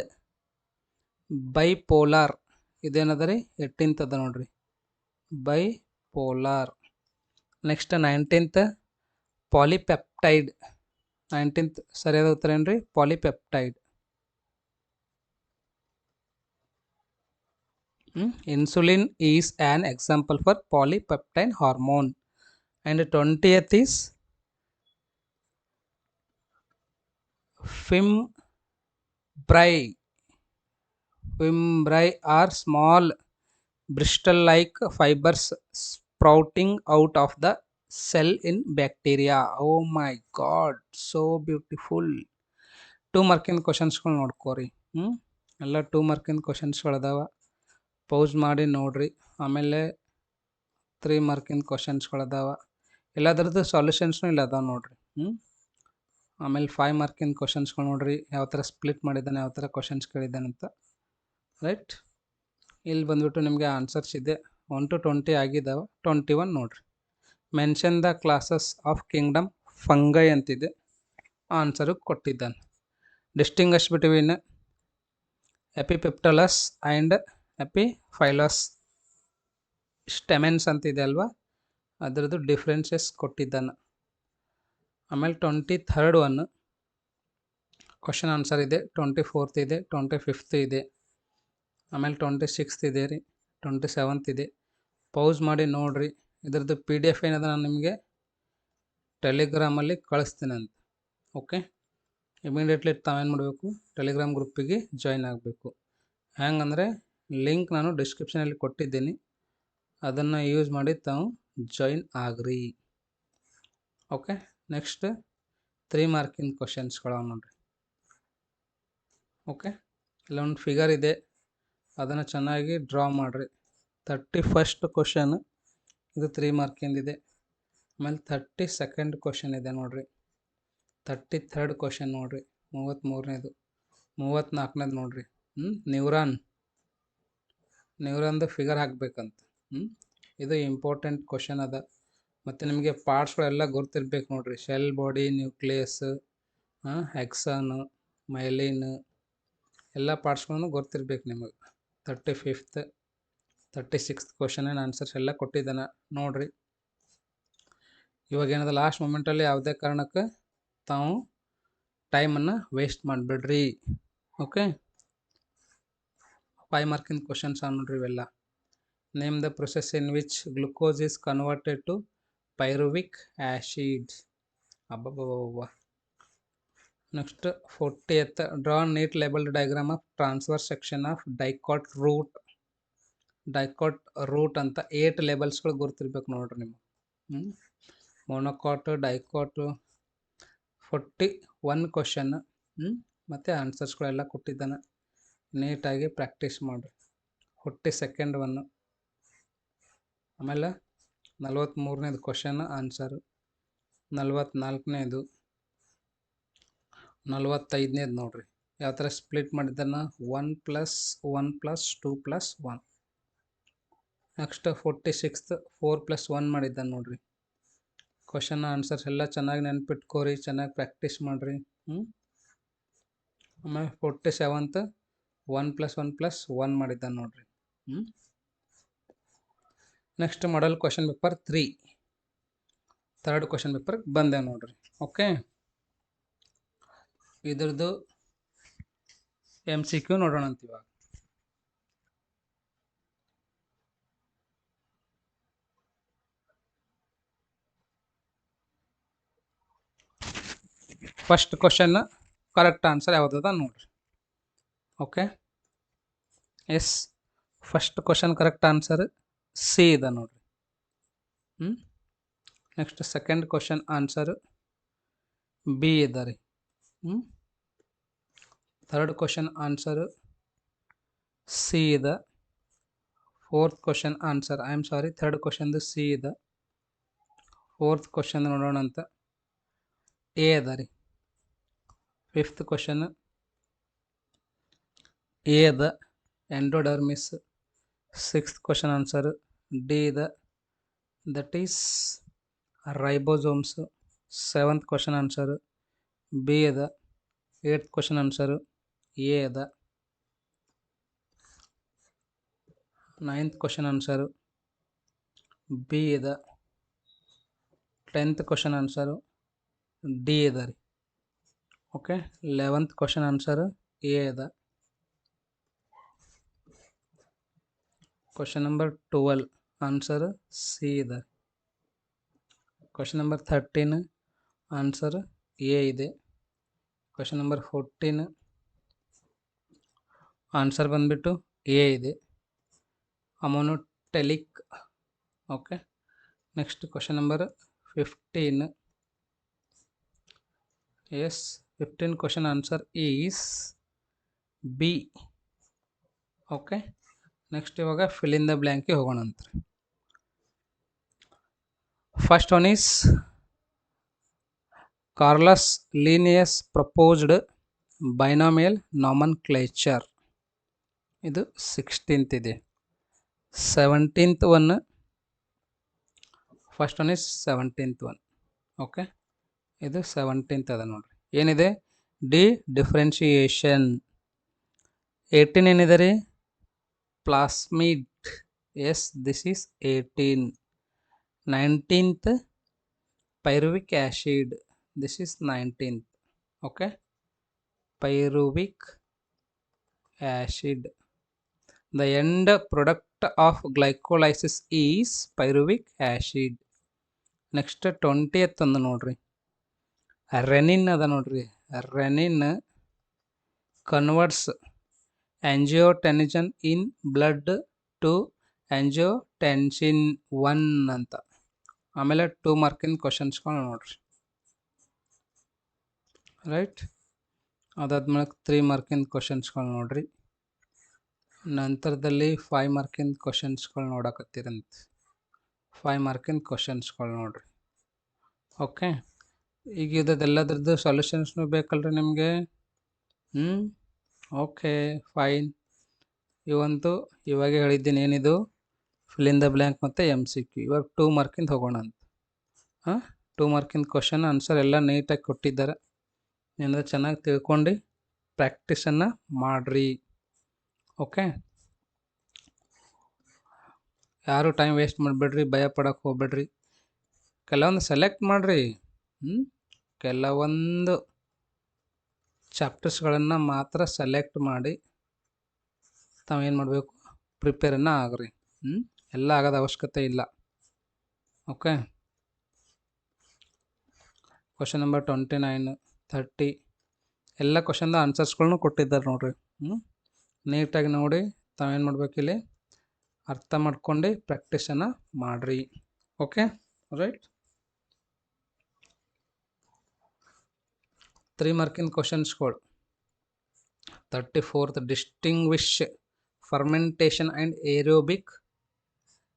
bipolar. ಇದೇನದ ರೀ, 18th ಅದ ನೋಡ್ರಿ, bipolar. Next 19th polypeptide. 19th ಸರಿಯಾದ ಉತ್ತರ ಏನ್ರಿ, polypeptide. Insulin is an example for polypeptide hormone. And 20th is fimbriae. Fimbriae are small bristle-like fibers sprouting out of the cell in bacteria. Oh my god, so beautiful. 2 ಮಾರ್ಕಿನ ಕ್ವಶನ್ಸ್ಗಳು ನೋಡ್ಕೋರಿ. ಎಲ್ಲ 2 ಮಾರ್ಕಿನ ಕ್ವಶನ್ಸ್ಗಳದಾವ, ಪೌಸ್ ಮಾಡಿ ನೋಡ್ರಿ. ಆಮೇಲೆ 3 ಮಾರ್ಕಿನ ಕ್ವಶನ್ಸ್ಗಳದಾವ, ಎಲ್ಲದರದ್ದು ಸಾಲ್ಯೂಷನ್ಸ್ನು ಇಲ್ಲ ಅದಾವ ನೋಡ್ರಿ. ಆಮೇಲೆ 5 ಮಾರ್ಕಿನ ಕ್ವಶನ್ಸ್ಗಳು ನೋಡ್ರಿ, ಯಾವ ಥರ ಸ್ಪ್ಲಿಟ್ ಮಾಡಿದ್ದಾನೆ, ಯಾವ ಥರ ಕ್ವಶನ್ಸ್ ಕೇಳಿದ್ದಾನೆ ಅಂತ. ರೈಟ್, ಇಲ್ಲಿ ಬಂದ್ಬಿಟ್ಟು ನಿಮಗೆ ಆನ್ಸರ್ಸ್ ಇದೆ. 1 to 20 ಆಗಿದ್ದಾವೆ. 21 ನೋಡ್ರಿ. Mention the classes of Kingdom fungi ಅಂತಿದೆ, ಆನ್ಸರು ಕೊಟ್ಟಿದ್ದಾನೆ. ಡಿಸ್ಟಿಂಗ್ವಿಶ್ ಬಿಟ್ವೀನ್ ಎಪಿಪೆಪ್ಟಲಸ್ ಆ್ಯಂಡ್ ಎಪಿಫೈಲಸ್ ಸ್ಟೆಮೆನ್ಸ್ ಅಂತಿದೆ ಅಲ್ವಾ, ಅದರದ್ದು ಡಿಫ್ರೆನ್ಸಸ್ ಕೊಟ್ಟಿದ್ದಾನೆ. ಆಮೇಲೆ 23rd ಒನ್ ಕ್ವಶನ್ ಆನ್ಸರ್ ಇದೆ. 24th ಇದೆ, 25th ಇದೆ, ಆಮೇಲೆ 26th ಇದೆ ರೀ, 27th ಇದೆ. ಪೌಸ್ ಮಾಡಿ ನೋಡಿರಿ. ಇದರದ್ದು PDF ಏನದ ನಾನು ನಿಮಗೆ ಟೆಲಿಗ್ರಾಮಲ್ಲಿ ಕಳಿಸ್ತೀನಿ ಅಂತ. ಓಕೆ, ಇಮಿಡಿಯೇಟ್ಲಿ ತಾವೇನು ಮಾಡಬೇಕು, ಟೆಲಿಗ್ರಾಮ್ ಗ್ರೂಪಿಗೆ ಜಾಯ್ನ್ ಆಗಬೇಕು. ಹೆಂಗಂದರೆ ಲಿಂಕ್ ನಾನು ಡಿಸ್ಕ್ರಿಪ್ಷನಲ್ಲಿ ಕೊಟ್ಟಿದ್ದೀನಿ, ಅದನ್ನು ಯೂಸ್ ಮಾಡಿ ತಾವು ಜಾಯಿನ್ ಆಗ್ರಿ. ಓಕೆ, ನೆಕ್ಸ್ಟ್ 3 ಮಾರ್ಕಿನ ಕ್ವಶನ್ಸ್ಗಳು ನೋಡ್ರಿ. ಓಕೆ, ಇಲ್ಲೊಂದು ಫಿಗರ್ ಇದೆ, ಅದನ್ನು ಚೆನ್ನಾಗಿ ಡ್ರಾ ಮಾಡಿರಿ. 31st ಕ್ವಶನ್ ಇದು 3 ಮಾರ್ಕಿಂದಿದೆ. ಆಮೇಲೆ 32nd ಕ್ವಶನ್ ಇದೆ ನೋಡ್ರಿ, 33rd ಕ್ವಶನ್ ನೋಡ್ರಿ, 33ನೇದು, 34ನೇದು ನೋಡ್ರಿ. ನ್ಯೂರಾನ್ದು ಫಿಗರ್ ಹಾಕ್ಬೇಕಂತ. ಇದು ಇಂಪಾರ್ಟೆಂಟ್ ಕ್ವಶನ್ ಅದ. ಮತ್ತು ನಿಮಗೆ ಪಾರ್ಟ್ಸ್ಗಳೆಲ್ಲ ಗೊತ್ತಿರ್ಬೇಕು ನೋಡ್ರಿ. ಶೆಲ್ ಬಾಡಿ, ನ್ಯೂಕ್ಲಿಯಸ್, ಹೆಕ್ಸಾನು, ಮೈಲಿನ್, ಎಲ್ಲ ಪಾರ್ಟ್ಸ್ಗಳನ್ನು ಗೊತ್ತಿರ್ಬೇಕು ನಿಮಗೆ. 35th 36th question and answers ಎಲ್ಲ ಕೊಟ್ಟಿದ್ದಾನೆ ನೋಡ್ರಿ. ಇವಾಗ ಏನದ ಲಾಸ್ಟ್ ಮೂಮೆಂಟಲ್ಲಿ ಯಾವುದೇ ಕಾರಣಕ್ಕೆ ತಾವು ಟೈಮನ್ನು ವೇಸ್ಟ್ ಮಾಡಿಬಿಡ್ರಿ. ಓಕೆ, 5 ಮಾರ್ಕಿನ ಕ್ವಶನ್ಸ್ ನೋಡ್ರಿ ಇವೆಲ್ಲ. Name the process in which glucose is converted to pyruvic acid. ಅಬ್ಬಬ್ಬಬ್ಬ. Next 40th draw neat labelled diagram of transfer section of dicot root. Dicot root ಅಂತ 8 ಲೇಬಲ್ಸ್ಗಳು ಗುರ್ತಿರ್ಬೇಕು ನೋಡ್ರಿ ನಿಮಗೆ. Monocot, dicot. 41 ಕ್ವಶನ್ ಮತ್ತು ಆನ್ಸರ್ಸ್ಗಳೆಲ್ಲ ಕೊಟ್ಟಿದ್ದಾನೆ, ನೀಟಾಗಿ ಪ್ರಾಕ್ಟೀಸ್ ಮಾಡಿರಿ. 42nd ಒನ್, ಆಮೇಲೆ 43ನೇದು ಕ್ವಶನ್ ಆನ್ಸರು. 44ನೇದು, 45ನೇದು ನೋಡ್ರಿ ಯಾವ ಥರ ಸ್ಪ್ಲಿಟ್ ಮಾಡಿದ್ದಾನ 1 + 1 + 2 + 1. ನೆಕ್ಸ್ಟ್ 46th 4 + 1 ಮಾಡಿದ್ದಾನೆ ನೋಡ್ರಿ. ಕ್ವಶನ್ ಆನ್ಸರ್ಸ್ ಎಲ್ಲ ಚೆನ್ನಾಗಿ ನೆನ್ಪಿಟ್ಕೋರಿ, ಚೆನ್ನಾಗಿ ಪ್ರಾಕ್ಟೀಸ್ ಮಾಡಿರಿ. ಆಮೇಲೆ 47th 1 + 1 + 1 ಮಾಡಿದ್ದಾನೆ ನೋಡ್ರಿ. Next model question paper 3 third question paper ಬಂದೆ ನೋಡ್ರಿ. ಓಕೆ, ಇದ್ರದ್ದು MCQ ನೋಡೋಣ ಅಂತ ಇವಾಗ. ಫಸ್ಟ್ ಕ್ವಶನ್ ಕರೆಕ್ಟ್ ಆನ್ಸರ್ ಯಾವುದದ ನೋಡ್ರಿ. Okay, yes, first question correct answer C ಇದೆ ನೋಡ್ರಿ. Next second question answer B ಇದೆ ರೀ. ಥರ್ಡ್ ಕ್ವಶನ್ ಆನ್ಸರ್ ಸಿ ಇದೆ. ಫೋರ್ತ್ ಕ್ವಶನ್ ಆನ್ಸರ್ ಥರ್ಡ್ ಕ್ವಶನ್ದು ಸಿ ಇದೆ. ಫೋರ್ತ್ ಕ್ವಶನ್ ನೋಡೋಣ ಅಂತ ಎ ಅದ ರೀ. ಫಿಫ್ತ್ ಕ್ವಶನ್ ಎ ಅದ, endodermis. Sixth question answer D ಇದೆ, that is ribosomes. Seventh question answer B ಅದ. ಏಟ್ತ್ ಕ್ವಶನ್ ಆನ್ಸರ್ ಎ ಅದ. ನೈನ್ತ್ ಕ್ವಶನ್ ಆನ್ಸರ್ ಬಿ ಇದೆ. 10th ಕ್ವಶನ್ ಆನ್ಸರ್ ಡಿ ಇದೆ ರೀ. Okay, 11th question answer A ಇದೆ. ಕ್ವಶನ್ ನಂಬರ್ 12 ಆನ್ಸರ್ ಸಿ ಇದೆ. ಕ್ವಶನ್ ನಂಬರ್ 13 ಆನ್ಸರ್ ಎ ಇದೆ. ಕ್ವಶನ್ ನಂಬರ್ 14 ಆನ್ಸರ್ ಬಂದ್ಬಿಟ್ಟು ಎ ಇದೆ, ammonotelic. Okay, next question number 15. Yes, 15 question answer is B. Okay, next ಇವಾಗ ಫಿಲ್ ಇನ್ ದ ಬ್ಲ್ಯಾಂಕ್ಗೆ ಹೋಗೋಣ ಅಂತ. First one is Carolus Linnaeus proposed binomial nomenclature. ಇದು 16th ಇದೆ. 17th one, first one is 17th one. Okay, ಇದು 17th ಅದ ನೋಡ್ರಿ. ಏನಿದೆ ಡಿ ಡಿಫ್ರೆನ್ಷಿಯೇಷನ್. 18 ಏನಿದೆ ರೀ plasmid. Yes, this is 18. 19th pyruvic acid. This is 19th. Okay, pyruvic acid. The end product of glycolysis is pyruvic acid. Next 20th ಒಂದು ನೋಡ್ರಿ, ರೆನಿನ್ ಅದ ನೋಡ್ರಿ. Renin converts angiotensinogen in blood to angiotensin 1 ಅಂತ. ಆಮೇಲೆ 2 ಮಾರ್ಕಿನ ಕ್ವಶನ್ಸ್ಗಳು ನೋಡ್ರಿ. ರೈಟ್, ಅದಾದ್ಮೇಲೆ 3 ಮಾರ್ಕಿನ ಕ್ವಶನ್ಸ್ಗಳು ನೋಡ್ರಿ. ನಂತರದಲ್ಲಿ 5 ಮಾರ್ಕಿನ ಕ್ವಶನ್ಸ್ಗಳು ನೋಡಕತ್ತೀರಂತ. 5 ಮಾರ್ಕಿನ ಕ್ವಶನ್ಸ್ಗಳು ನೋಡ್ರಿ. ಓಕೆ, ಈಗ ಇದೆಲ್ಲದ್ರದ್ದು ಸೊಲ್ಯೂಷನ್ಸ್ನು ಬೇಕಲ್ರಿ ನಿಮಗೆ. Okay, fine. ಇವಂತೂ ಇವಾಗ ಹೇಳಿದ್ದೀನಿ ಏನಿದು ಫಿಲ್ ಇನ್ ದ ಬ್ಲ್ಯಾಂಕ್ ಮತ್ತು MCQ. ಇವಾಗ 2 ಮಾರ್ಕಿಂದ ಹೋಗೋಣ ಅಂತ. 2 ಮಾರ್ಕಿನ ಕ್ವಶನ್ ಆನ್ಸರ್ ಎಲ್ಲ ನೀಟಾಗಿ ಕೊಟ್ಟಿದ್ದಾರೆ. ಏನಾದರೂ ಚೆನ್ನಾಗಿ ತಿಳ್ಕೊಂಡು ಪ್ರಾಕ್ಟೀಸನ್ನು ಮಾಡಿರಿ. ಓಕೆ, ಯಾರು ಟೈಮ್ ವೇಸ್ಟ್ ಮಾಡಿಬಿಡ್ರಿ, ಭಯ ಪಡೋಕ್ಕೆ ಹೋಗ್ಬೇಡ್ರಿ. ಕೆಲವೊಂದು ಸೆಲೆಕ್ಟ್ ಮಾಡಿರಿ. ಕೆಲವೊಂದು ಚಾಪ್ಟರ್ಸ್ಗಳನ್ನು ಮಾತ್ರ ಸೆಲೆಕ್ಟ್ ಮಾಡಿ ತಾವೇನು ಮಾಡಬೇಕು, ಪ್ರಿಪೇರನ್ನು ಆಗ್ರಿ. ಎಲ್ಲ ಆಗೋದ ಅವಶ್ಯಕತೆ ಇಲ್ಲ. ಓಕೆ, ಕ್ವಶನ್ ನಂಬರ್ 29, 30 ಎಲ್ಲ ಕ್ವಶನ್ದ ಆನ್ಸರ್ಸ್ಗಳನ್ನೂ ಕೊಟ್ಟಿದ್ದಾರೆ ನೋಡ್ರಿ. ನೀಟಾಗಿ ನೋಡಿ ತಾವೇನು ಮಾಡಬೇಕು, ಇಲ್ಲಿ ಅರ್ಥ ಮಾಡ್ಕೊಂಡು ಪ್ರಾಕ್ಟೀಸನ್ನು ಮಾಡಿರಿ. Okay, right. 3 ಮಾರ್ಕಿನ ಕ್ವಶನ್ಸ್ಗಳು. 34th distinguish fermentation and aerobic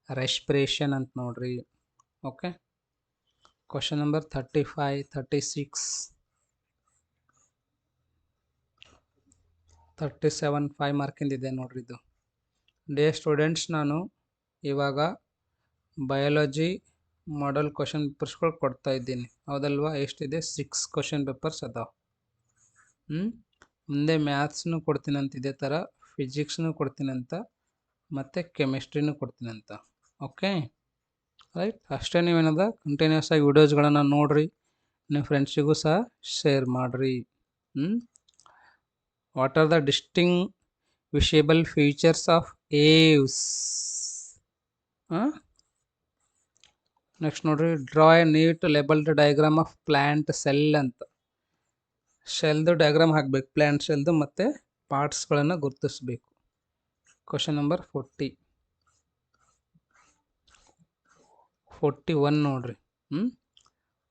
respiration ಅಂತ ನೋಡ್ರಿ. ಓಕೆ, ಕ್ವಶನ್ ನಂಬರ್ 35, 36, 37 5 ಮಾರ್ಕಿಂದ ಇದೆ ನೋಡ್ರಿ ಇದು. ಡೇ ಸ್ಟೂಡೆಂಟ್ಸ್, ನಾನು ಇವಾಗ ಬಯಾಲಜಿ ಮಾಡಲ್ ಕ್ವಶನ್ ಪೇಪರ್ಸ್ಗಳು ಕೊಡ್ತಾ ಇದ್ದೀನಿ, ಹೌದಲ್ವಾ? ಎಷ್ಟಿದೆ? 6 ಕ್ವಶನ್ ಪೇಪರ್ಸ್ ಅದಾವೆ. ಮುಂದೆ ಮ್ಯಾಥ್ಸ್ನು ಕೊಡ್ತೀನಿ ಅಂತ, ಇದೇ ಥರ ಫಿಸಿಕ್ಸ್ನು ಕೊಡ್ತೀನಿ ಅಂತ, ಮತ್ತು ಕೆಮಿಸ್ಟ್ರಿನೂ ಕೊಡ್ತೀನಿ ಅಂತ. ಓಕೆ ರೈಟ್, ಅಷ್ಟೇ. ನೀವೇನದ ಕಂಟಿನ್ಯೂಸ್ ಆಗಿ ವಿಡಿಯೋಸ್ಗಳನ್ನು ನೋಡಿರಿ, ನಿಮ್ಮ ಫ್ರೆಂಡ್ಸಿಗೂ ಸಹ ಶೇರ್ ಮಾಡಿರಿ. What are the distinguishable features of aves? Next ನೋಡ್ರಿ, draw a neat labelled diagram of plant cell ಅಂತ. ಶೆಲ್ದು ಡಯಾಗ್ರಾಮ್ ಹಾಕಬೇಕು, ಪ್ಲ್ಯಾಂಟ್ ಶೆಲ್ದು, ಮತ್ತು ಪಾರ್ಟ್ಸ್ಗಳನ್ನು ಗುರುತಿಸ್ಬೇಕು. ಕ್ವಶನ್ ನಂಬರ್ 41 ನೋಡ್ರಿ.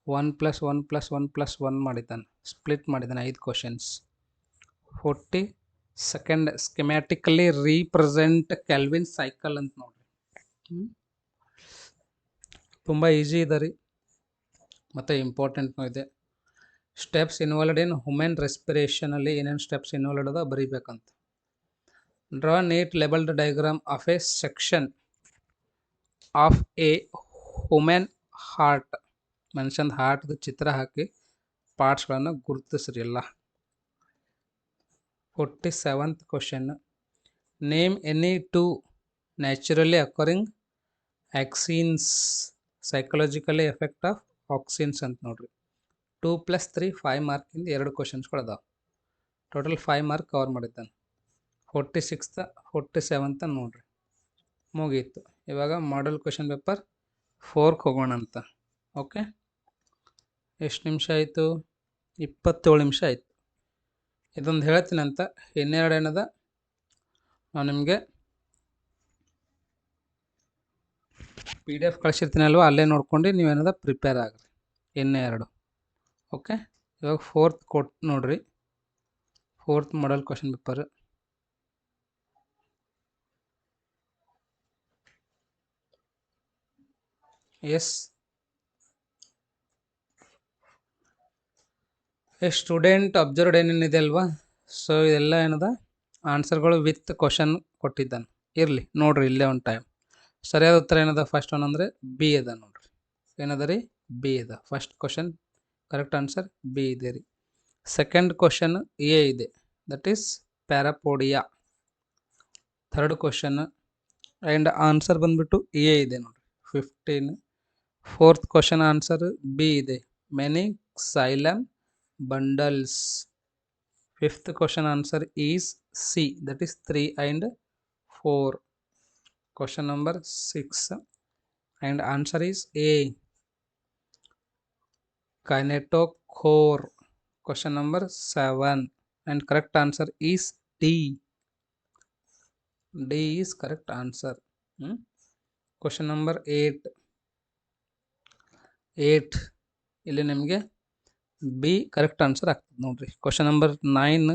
1 + 1 + 1 + 1 ಮಾಡಿದ್ದಾನೆ, ಸ್ಪ್ಲಿಟ್ ಮಾಡಿದ್ದಾನೆ 5 questions. 42nd schematically represent Kelvin cycle ಅಂತ ನೋಡ್ರಿ. ತುಂಬ ಈಸಿ ಇದೆ ರೀ, ಮತ್ತು ಇಂಪಾರ್ಟೆಂಟ್ನೂ ಇದೆ. ಸ್ಟೆಪ್ಸ್ ಇನ್ವಾಲ್ವ್ಡ್ ಇನ್ ಹ್ಯೂಮನ್ ರೆಸ್ಪಿರೇಷನಲ್ಲಿ ಏನೇನು ಸ್ಟೆಪ್ಸ್ ಇನ್ವಾಲ್ವ್ಡ್ ಅದ ಬರೀಬೇಕಂತ. Draw neat labelled diagram of a section of a human heart. ಮನುಷ್ಯನ ಹಾರ್ಟ್ದು ಚಿತ್ರ ಹಾಕಿ ಪಾರ್ಟ್ಸ್ಗಳನ್ನು ಗುರುತಿಸ್ರಿ ಎಲ್ಲ. 47th question, name any 2 naturally occurring auxins psychologically effect of auxins ಅಂತ ನೋಡ್ರಿ. 2 + 3 5 ಮಾರ್ಕಿಂದ 2 ಕ್ವಶನ್ಸ್ಗಳು ಅದಾವೆ. ಟೋಟಲ್ 5 ಮಾರ್ಕ್ ಕವರ್ ಮಾಡಿದ್ದಾನೆ. 46th 47th ನೋಡ್ರಿ, ಮುಗೀತು. ಇವಾಗ ಮಾಡಲ್ ಕ್ವಶನ್ ಪೇಪರ್ 4ಕ್ಕೆ ಹೋಗೋಣ ಅಂತ. ಓಕೆ, ಎಷ್ಟು ನಿಮಿಷ ಆಯಿತು? 27 ನಿಮಿಷ ಆಯಿತು. ಇದೊಂದು ಹೇಳ್ತೀನಿ ಅಂತ, ಇನ್ನೆರಡು ಏನದ ನಾನು ನಿಮಗೆ PDF ಕಳಿಸಿರ್ತೀನಿ ಅಲ್ವಾ, ಅಲ್ಲೇ ನೋಡ್ಕೊಂಡು ನೀವೇನದ ಪ್ರಿಪೇರ್ ಆಗ್ರಿ. ಇನ್ನೆರಡು. ಓಕೆ, ಇವಾಗ 4th ಕೊಟ್ಟು ನೋಡ್ರಿ. 4th model question paper. Yes, a student observed ಏನೇನಿದೆ ಅಲ್ವಾ, ಸೊ ಇದೆಲ್ಲ ಏನದ ಆನ್ಸರ್ಗಳು ವಿತ್ ಕ್ವಶನ್ ಕೊಟ್ಟಿದ್ದಾನೆ. ಇರಲಿ ನೋಡ್ರಿ, ಇಲ್ಲೇ ಒಂದು ಟೈಮ್. ಸರಿಯಾದ ಉತ್ತರ ಏನದ? ಫಸ್ಟ್ ಒನ್ ಅಂದರೆ ಬಿ ಅದ ನೋಡ್ರಿ. ಏನದ ರೀ? ಬಿ ಅದ. First question correct answer B ಇದೆ ರೀ. ಸೆಕೆಂಡ್ ಕ್ವಶನ್ ಎ ಇದೆ, that is ಪ್ಯಾರಾಪೋಡಿಯಾ. Third question and answer ಬಂದ್ಬಿಟ್ಟು ಎ ಇದೆ ನೋಡ್ರಿ, 15. ಫೋರ್ತ್ ಕ್ವಶನ್ ಆನ್ಸರ್ ಬಿ ಇದೆ, many xylem bundles. Fifth question answer is C, that is 3 and 4. Question number 6 and answer is A, kinetochore. Question number 7 and correct answer is D. D is correct answer. Question number 8 ಇಲ್ಲಿ ನಿಮಗೆ ಬಿ ಕರೆಕ್ಟ್ ಆನ್ಸರ್ ಆಗ್ತದೆ ನೋಡ್ರಿ. Question number 9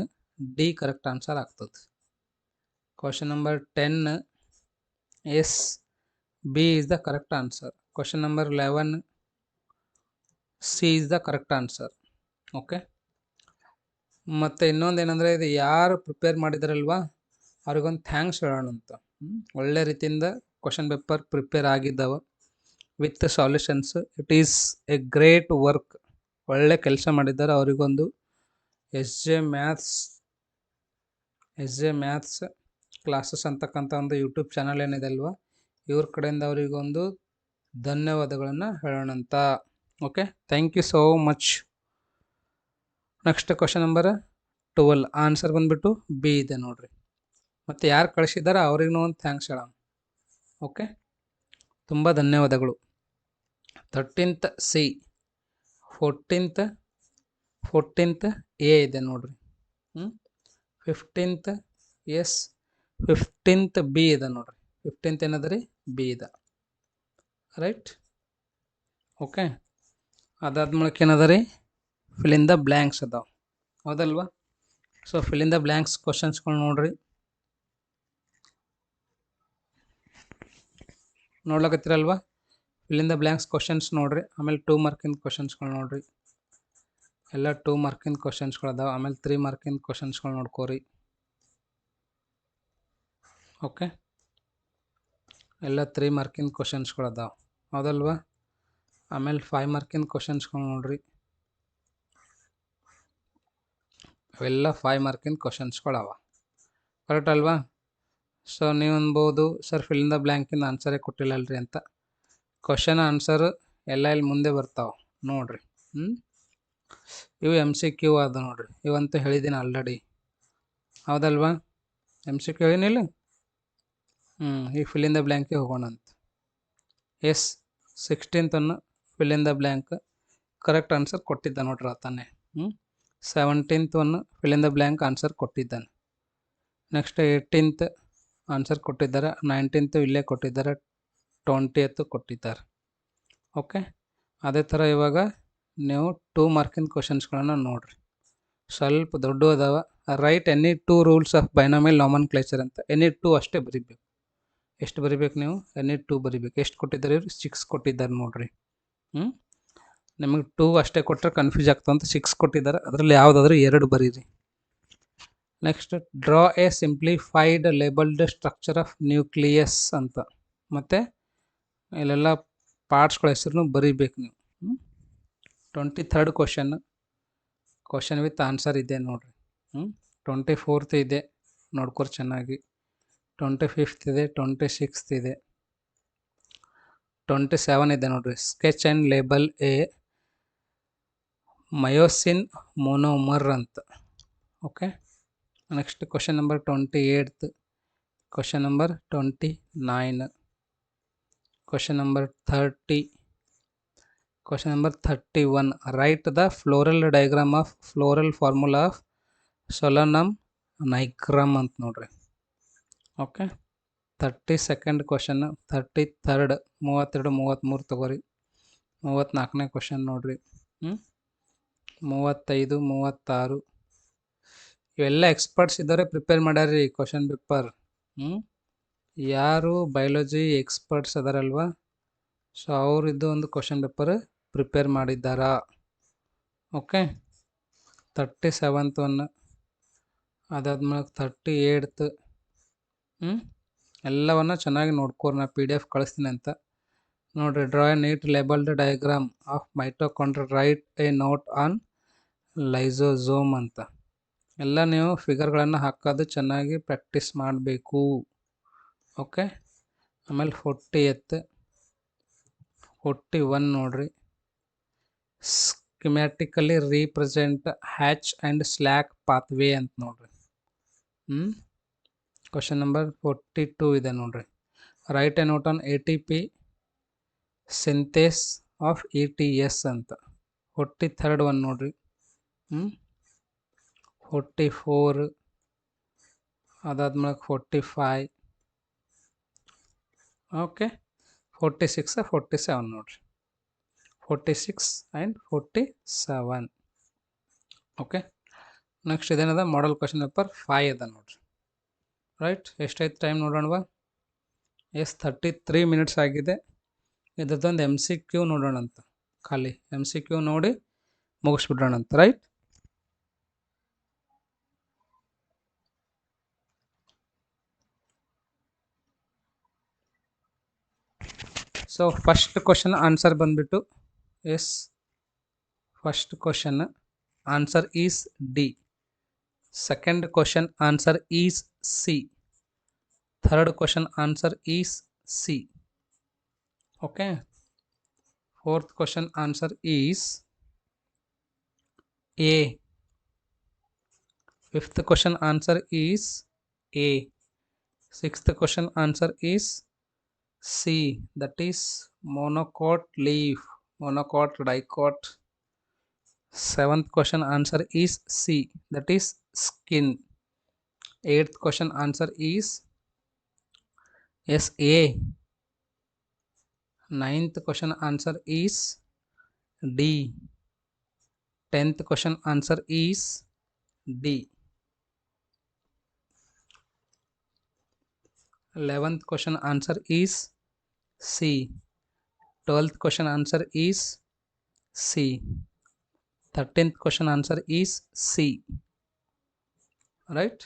D correct answer ಆಗ್ತದೆ. Question number 10 yes, B is the correct answer. Question number 11 C is the correct answer. Okay, ಮತ್ತು ಇನ್ನೊಂದು ಏನಂದರೆ, ಇದು ಯಾರು ಪ್ರಿಪೇರ್ ಮಾಡಿದಾರಲ್ವಾ ಅವ್ರಿಗೊಂದು ಥ್ಯಾಂಕ್ಸ್ ಹೇಳೋಣ ಅಂತ. ಒಳ್ಳೆ ರೀತಿಯಿಂದ ಕ್ವಶನ್ ಪೇಪರ್ ಪ್ರಿಪೇರ್ ಆಗಿದ್ದಾವೆ with solutions. It is a great work. ಒಳ್ಳೆ ಕೆಲಸ ಮಾಡಿದ್ದಾರೆ. ಅವರಿಗೊಂದು ಎಸ್ ಜೆ ಮ್ಯಾಥ್ಸ್ ಕ್ಲಾಸಸ್ ಅಂತಕ್ಕಂಥ ಒಂದು ಯೂಟ್ಯೂಬ್ ಚಾನಲ್ ಏನಿದೆ ಅಲ್ವಾ, ಇವ್ರ ಕಡೆಯಿಂದ ಅವರಿಗೊಂದು ಧನ್ಯವಾದಗಳನ್ನು ಹೇಳೋಣ ಅಂತ. Okay, thank you so much. Next question number 12 answer ಬಂದ್ಬಿಟ್ಟು ಬಿ ಇದೆ ನೋಡ್ರಿ. ಮತ್ತು ಯಾರು ಕಳಿಸಿದ್ದಾರೆ ಅವ್ರಿಗೂ ಒಂದು ಥ್ಯಾಂಕ್ಸ್ ಹೇಳೋಣ. ಓಕೆ, ತುಂಬ ಧನ್ಯವಾದಗಳು. 13th ಸಿ, 14th ಎ ಇದೆ ನೋಡ್ರಿ. 15th ಎಸ್, 15th ಬಿ ಇದೆ ನೋಡ್ರಿ. 15th ಏನದ ರೀ? ಬಿ ಇದೆ. Right, okay. ಅದಾದ್ಮೇಲೆ ಏನದ ರೀ? ಫಿಲ್ ಇನ್ ದ ಬ್ಲ್ಯಾಂಕ್ಸ್ ಅದಾವೆ, ಹೌದಲ್ವಾ? So fill in the blanks ಕ್ವಶನ್ಸ್ಗಳು ನೋಡ್ರಿ. ನೋಡ್ಲಕತ್ತಿರಲ್ವಾ? Fill in the blanks questions ನೋಡ್ರಿ, ಆಮೇಲೆ 2 ಮಾರ್ಕಿಂದ ಕ್ವಶನ್ಸ್ಗಳು ನೋಡ್ರಿ. ಎಲ್ಲ 2 ಮಾರ್ಕಿಂದ ಕ್ವಶನ್ಸ್ಗಳು ಅದಾವೆ. ಆಮೇಲೆ 3 ಮಾರ್ಕಿಂದ ಕ್ವಶನ್ಸ್ಗಳು ನೋಡ್ಕೋರಿ. ಓಕೆ, ಎಲ್ಲ 3 ಮಾರ್ಕಿಂದ ಕ್ವಶನ್ಸ್ಗಳು ಅದಾವೆ, ಹೌದಲ್ವಾ? ಆಮೇಲೆ 5 ಮಾರ್ಕಿಂದ ಕ್ವಶನ್ಸ್ಗಳು ನೋಡ್ರಿ, ಅವೆಲ್ಲ 5 ಮಾರ್ಕಿಂದ ಕ್ವಶನ್ಸ್ಗಳು ಅವ. ಕರೆಕ್ಟ್ ಅಲ್ವಾ? ಸೊ ನೀವು ಅನ್ಬೋದು, ಸರ್ ಫಿಲ್ ಇನ್ ದ ಬ್ಲ್ಯಾಂಕಿಂದ ಆನ್ಸರೇ ಕೊಟ್ಟಿಲ್ಲಲ್ರಿ ಅಂತ. ಕ್ವಶನ್ ಆನ್ಸರ್ ಎಲ್ಲ ಇಲ್ಲಿ ಮುಂದೆ ಬರ್ತಾವೆ ನೋಡ್ರಿ. ಇವು MCQ ಅದು ನೋಡ್ರಿ, ಇವಂತೂ ಹೇಳಿದ್ದೀನಿ ಆಲ್ರೆಡಿ, ಹೌದಲ್ವಾ? MCQ ಹೇಳಿನಿಲ್ಲ. ಈಗ ಫಿಲ್ ಇನ್ ದ ಬ್ಲ್ಯಾಂಕಿಗೆ ಹೋಗೋಣ ಅಂತ. 16th fill in the blank correct answer ಕೊಟ್ಟಿದ್ದ ನೋಡ್ರಿ ಆತನೇ. 17th fill in the blank answer ಕೊಟ್ಟಿದ್ದಾನೆ. ನೆಕ್ಸ್ಟ್ 18th ಆನ್ಸರ್ ಕೊಟ್ಟಿದ್ದಾರೆ, 19th ಇಲ್ಲೇ ಕೊಟ್ಟಿದ್ದಾರೆ, 20th ಕೊಟ್ಟಿದ್ದಾರೆ. ಓಕೆ, ಅದೇ ಥರ ಇವಾಗ ನೀವು 2 ಮಾರ್ಕಿನ ಕ್ವಶನ್ಸ್ಗಳನ್ನು ನೋಡ್ರಿ, ಸ್ವಲ್ಪ ದೊಡ್ಡ ಅದಾವ. Right any 2 rules of binomial nomenclature ಅಂತ, ಎನಿ 2 ಅಷ್ಟೇ ಬರೀಬೇಕು. ಎಷ್ಟು ಬರೀಬೇಕು ನೀವು? ಎನಿ 2 ಬರೀಬೇಕು. ಎಷ್ಟು ಕೊಟ್ಟಿದ್ದಾರೆ ಇವರು? 6 ಕೊಟ್ಟಿದ್ದಾರೆ ನೋಡ್ರಿ. ನಿಮಗೆ 2 ಅಷ್ಟೇ ಕೊಟ್ಟರೆ ಕನ್ಫ್ಯೂಸ್ ಆಗ್ತದೆ ಅಂತ 6 ಕೊಟ್ಟಿದ್ದಾರೆ, ಅದರಲ್ಲಿ ಯಾವುದಾದ್ರೂ 2 ಬರೀರಿ. Next draw A simplified labelled structure of nucleus ಅಂತ, ಮತ್ತು ಇಲ್ಲೆಲ್ಲ ಪಾರ್ಟ್ಸ್ಗಳ ಹೆಸರು ಬರೀಬೇಕು ನೀವು. 23rd ಕ್ವಶನ್ ವಿತ್ ಆನ್ಸರ್ ಇದೆ ನೋಡ್ರಿ. 24th ಇದೆ, ನೋಡ್ಕೊರಿ ಚೆನ್ನಾಗಿ. 25th ಇದೆ, 26th ಇದೆ, 27 ಇದೆ ನೋಡ್ರಿ. Sketch and label a myosin monomer ಅಂತ. Okay, next question number 28th, question number 29, question number 30, question number 31. Write the floral diagram of floral formula of solanum nigrum ಅಂತ ನೋಡ್ರಿ. ಓಕೆ, 32nd ಕ್ವಶನ್, 33rd, 32, 33 ತಗೋರಿ. 34ನೇ ಕ್ವಶನ್ ನೋಡ್ರಿ. 35, 36 ಇವೆಲ್ಲ ಎಕ್ಸ್ಪರ್ಟ್ಸ್ ಇದ್ದಾರೆ, ಪ್ರಿಪೇರ್ ಮಾಡ್ಯಾರ್ರಿ ಕ್ವಶನ್ ಪೇಪರ್. ಯಾರು ಬಯಾಲಜಿ ಎಕ್ಸ್ಪರ್ಟ್ಸ್ ಅದಾರಲ್ವ, ಸೊ ಅವರಿದ್ದು ಒಂದು ಕ್ವಶನ್ ಪೇಪರ್ ಪ್ರಿಪೇರ್ ಮಾಡಿದ್ದಾರಾ. ಓಕೆ, 37th ಅದಾದ್ಮೇಲೆ 38th. ಎಲ್ಲವನ್ನ ಚೆನ್ನಾಗಿ ನೋಡ್ಕೋರಿ, ನಾ PDF ಕಳಿಸ್ತೀನಿ ಅಂತ ನೋಡ್ರಿ. Draw a neat labelled diagram of mitochondria, write a note on lysosome ಅಂತ. ಎಲ್ಲ ನೀವು ಫಿಗರ್ಗಳನ್ನು ಹಾಕೋದು ಚೆನ್ನಾಗಿ ಪ್ರಾಕ್ಟೀಸ್ ಮಾಡಬೇಕು. ಓಕೆ, ಆಮೇಲೆ 40th, 41 ನೋಡ್ರಿ. Schematically represent hatch and slack pathway ಅಂತ ನೋಡ್ರಿ. ಕ್ವಶನ್ ನಂಬರ್ 42 ಇದೆ ನೋಡ್ರಿ. Right a note on ATP synthase of ETS ಅಂತ. 43rd ನೋಡ್ರಿ. 44, ಅದಾದ್ಮೇಲೆ 45. ಓಕೆ, 46, 47 ನೋಡ್ರಿ. 46 and 47. ಓಕೆ, ನೆಕ್ಸ್ಟ್ ಇದೇನದ ಮಾಡಲ್ ಕ್ವಶನ್ ಪೇಪರ್ 5 ಅದ ನೋಡ್ರಿ. ರೈಟ್, ಎಷ್ಟೈತೆ ಟೈಮ್ ನೋಡೋಣವಾ? 33 minutes ಆಗಿದೆ. ಇದ್ರದ್ದೊಂದು MCQ ನೋಡೋಣ ಅಂತ, ಖಾಲಿ MCQ ನೋಡಿ ಮುಗಿಸ್ಬಿಡೋಣ ಅಂತ. Right, so first question answer ಬಂದ್ಬಿಟ್ಟು first question answer is D. Second question answer is C. Third question answer is C. Okay, fourth question answer is A. Fifth question answer is A. Sixth question answer is C, that is monocot leaf, monocot, dicot. Seventh question answer is C, that is skin. Eighth question answer is A. Ninth question answer is D. 10th question answer is D. 11th question answer is C. 12th question answer is C. 13th question answer is C. Right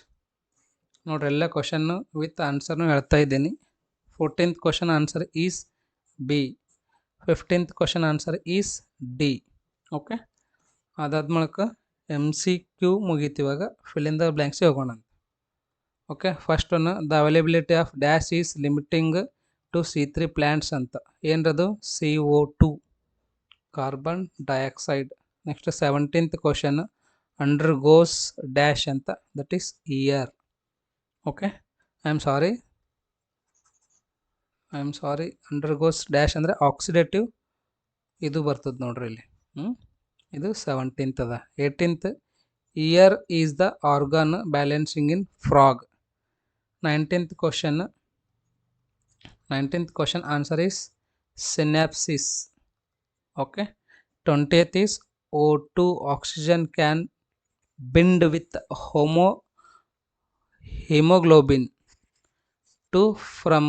ನೋಡ್ರಿ, ಎಲ್ಲ ಕ್ವಶನ್ನು ವಿತ್ ಆನ್ಸರ್ನು ಹೇಳ್ತಾ ಇದ್ದೀನಿ. 14th question answer is B. 15th question answer is D. Okay, ಅದಾದ ಮೂಲಕ MCQ ಮುಗೀತು. ಇವಾಗ ಫಿಲ್ ಇನ್ ದ ಬ್ಲ್ಯಾಂಕ್ಸಿಗೆ ಹೋಗೋಣ. Okay, first one, the availability of dash is limiting to C3 plants ಅಂತ. ಏನರದು? CO2, carbon dioxide. Next 17th question, undergoes dash ಅಂತ, that is ear. Okay, I am sorry, undergoes dash ಅಂದರೆ ಆಕ್ಸಿಡೇಟಿವ್, ಇದು ಬರ್ತದೆ ನೋಡ್ರಿ ಇಲ್ಲಿ. ಇದು 17th ಅದ. 18th, ear is the organ balancing in frog. 19th question answer is synapsis. Okay, 20th is O2 oxygen can bind with hemoglobin to form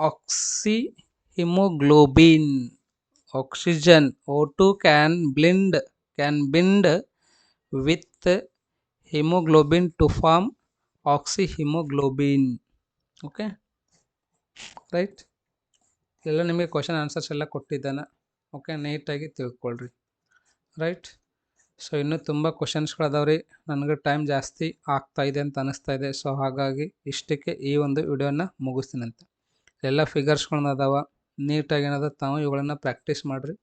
oxyhemoglobin. Oxygen O2 can bind with hemoglobin to form oxyhemoglobin. Okay, right. ಎಲ್ಲ ನಿಮಗೆ ಕ್ವಶನ್ ಆನ್ಸರ್ಸ್ ಎಲ್ಲ ಕೊಟ್ಟಿದ್ದಾನೆ. ಓಕೆ, ನೀಟಾಗಿ ತಿಳ್ಕೊಳ್ರಿ. ರೈಟ್. ಸೊ ಇನ್ನೂ ತುಂಬ ಕ್ವಶನ್ಸ್ಗಳದಾವ್ರಿ. ನನಗೆ ಟೈಮ್ ಜಾಸ್ತಿ ಆಗ್ತಾಯಿದೆ ಅಂತ ಅನ್ನಿಸ್ತಾ ಇದೆ. ಸೊ ಹಾಗಾಗಿ ಇಷ್ಟಕ್ಕೆ ಈ ಒಂದು ವಿಡಿಯೋನ ಮುಗಿಸ್ತೀನಂತೆ. ಎಲ್ಲ ಫಿಗರ್ಸ್ಗಳನ್ನ ಅದಾವ, ನೀಟಾಗಿ ಏನದ ತಾವು ಇವುಗಳನ್ನು ಪ್ರಾಕ್ಟೀಸ್ ಮಾಡಿರಿ.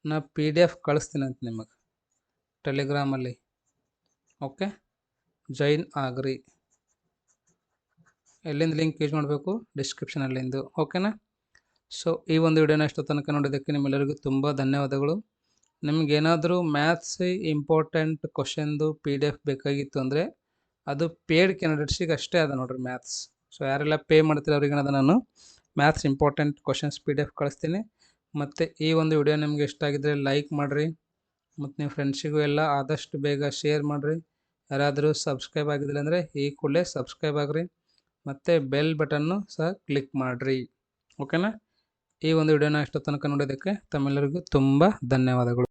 ನಾ PDF ಕಳಿಸ್ತೀನಂತ ನಿಮಗೆ ಟೆಲಿಗ್ರಾಮಲ್ಲಿ. ಓಕೆ, ಜಾಯಿನ್ ಆಗ್ರಿ. ಎಲ್ಲಿಂದ ಲಿಂಕ್ ಯೂಸ್ ಮಾಡಬೇಕು? ಡಿಸ್ಕ್ರಿಪ್ಷನಲ್ಲಿಂದು. ಓಕೆನಾ? ಸೊ ಈ ಒಂದು ವಿಡಿಯೋನ ಇಷ್ಟು ತನಕ ನೋಡಿದ್ದಕ್ಕೆ ನಿಮ್ಮೆಲ್ಲರಿಗೂ ತುಂಬ ಧನ್ಯವಾದಗಳು. ನಿಮಗೇನಾದರೂ ಮ್ಯಾಥ್ಸ್ ಇಂಪಾರ್ಟೆಂಟ್ ಕ್ವಶನ್ದು PDF ಬೇಕಾಗಿತ್ತು ಅಂದರೆ ಅದು ಪೇಯ್ಡ್ ಕ್ಯಾಂಡಿಡೇಟ್ಸಿಗೆ ಅಷ್ಟೇ ಅದ ನೋಡ್ರಿ ಮ್ಯಾಥ್ಸ್. ಸೊ ಯಾರೆಲ್ಲ ಪೇ ಮಾಡ್ತೀರ ಅವ್ರಿಗೆ ನಾನು ಮ್ಯಾಥ್ಸ್ ಇಂಪಾರ್ಟೆಂಟ್ ಕ್ವಶನ್ಸ್ PDF ಕಳಿಸ್ತೀನಿ. ಮತ್ತು ಈ ಒಂದು ವಿಡಿಯೋ ನಿಮಗೆ ಇಷ್ಟ ಆಗಿದ್ದರೆ ಲೈಕ್ ಮಾಡಿರಿ, ಮತ್ತು ನಿಮ್ಮ ಫ್ರೆಂಡ್ಸಿಗೂ ಎಲ್ಲ ಆದಷ್ಟು ಬೇಗ ಶೇರ್ ಮಾಡಿರಿ. ಯಾರಾದರೂ ಸಬ್ಸ್ಕ್ರೈಬ್ ಆಗಿದ್ದಿಲ್ಲ ಅಂದರೆ ಈ ಕೂಡಲೇ ಸಬ್ಸ್ಕ್ರೈಬ್ ಆಗಿರಿ, ಮತ್ತು ಬೆಲ್ ಬಟನ್ನು ಸಹ ಕ್ಲಿಕ್ ಮಾಡಿರಿ. ಓಕೆನಾ? ಈ ಒಂದು ವಿಡಿಯೋನ ಇಷ್ಟು ತನಕ ನೋಡೋದಕ್ಕೆ ತಮ್ಮೆಲ್ಲರಿಗೂ ತುಂಬ ಧನ್ಯವಾದಗಳು.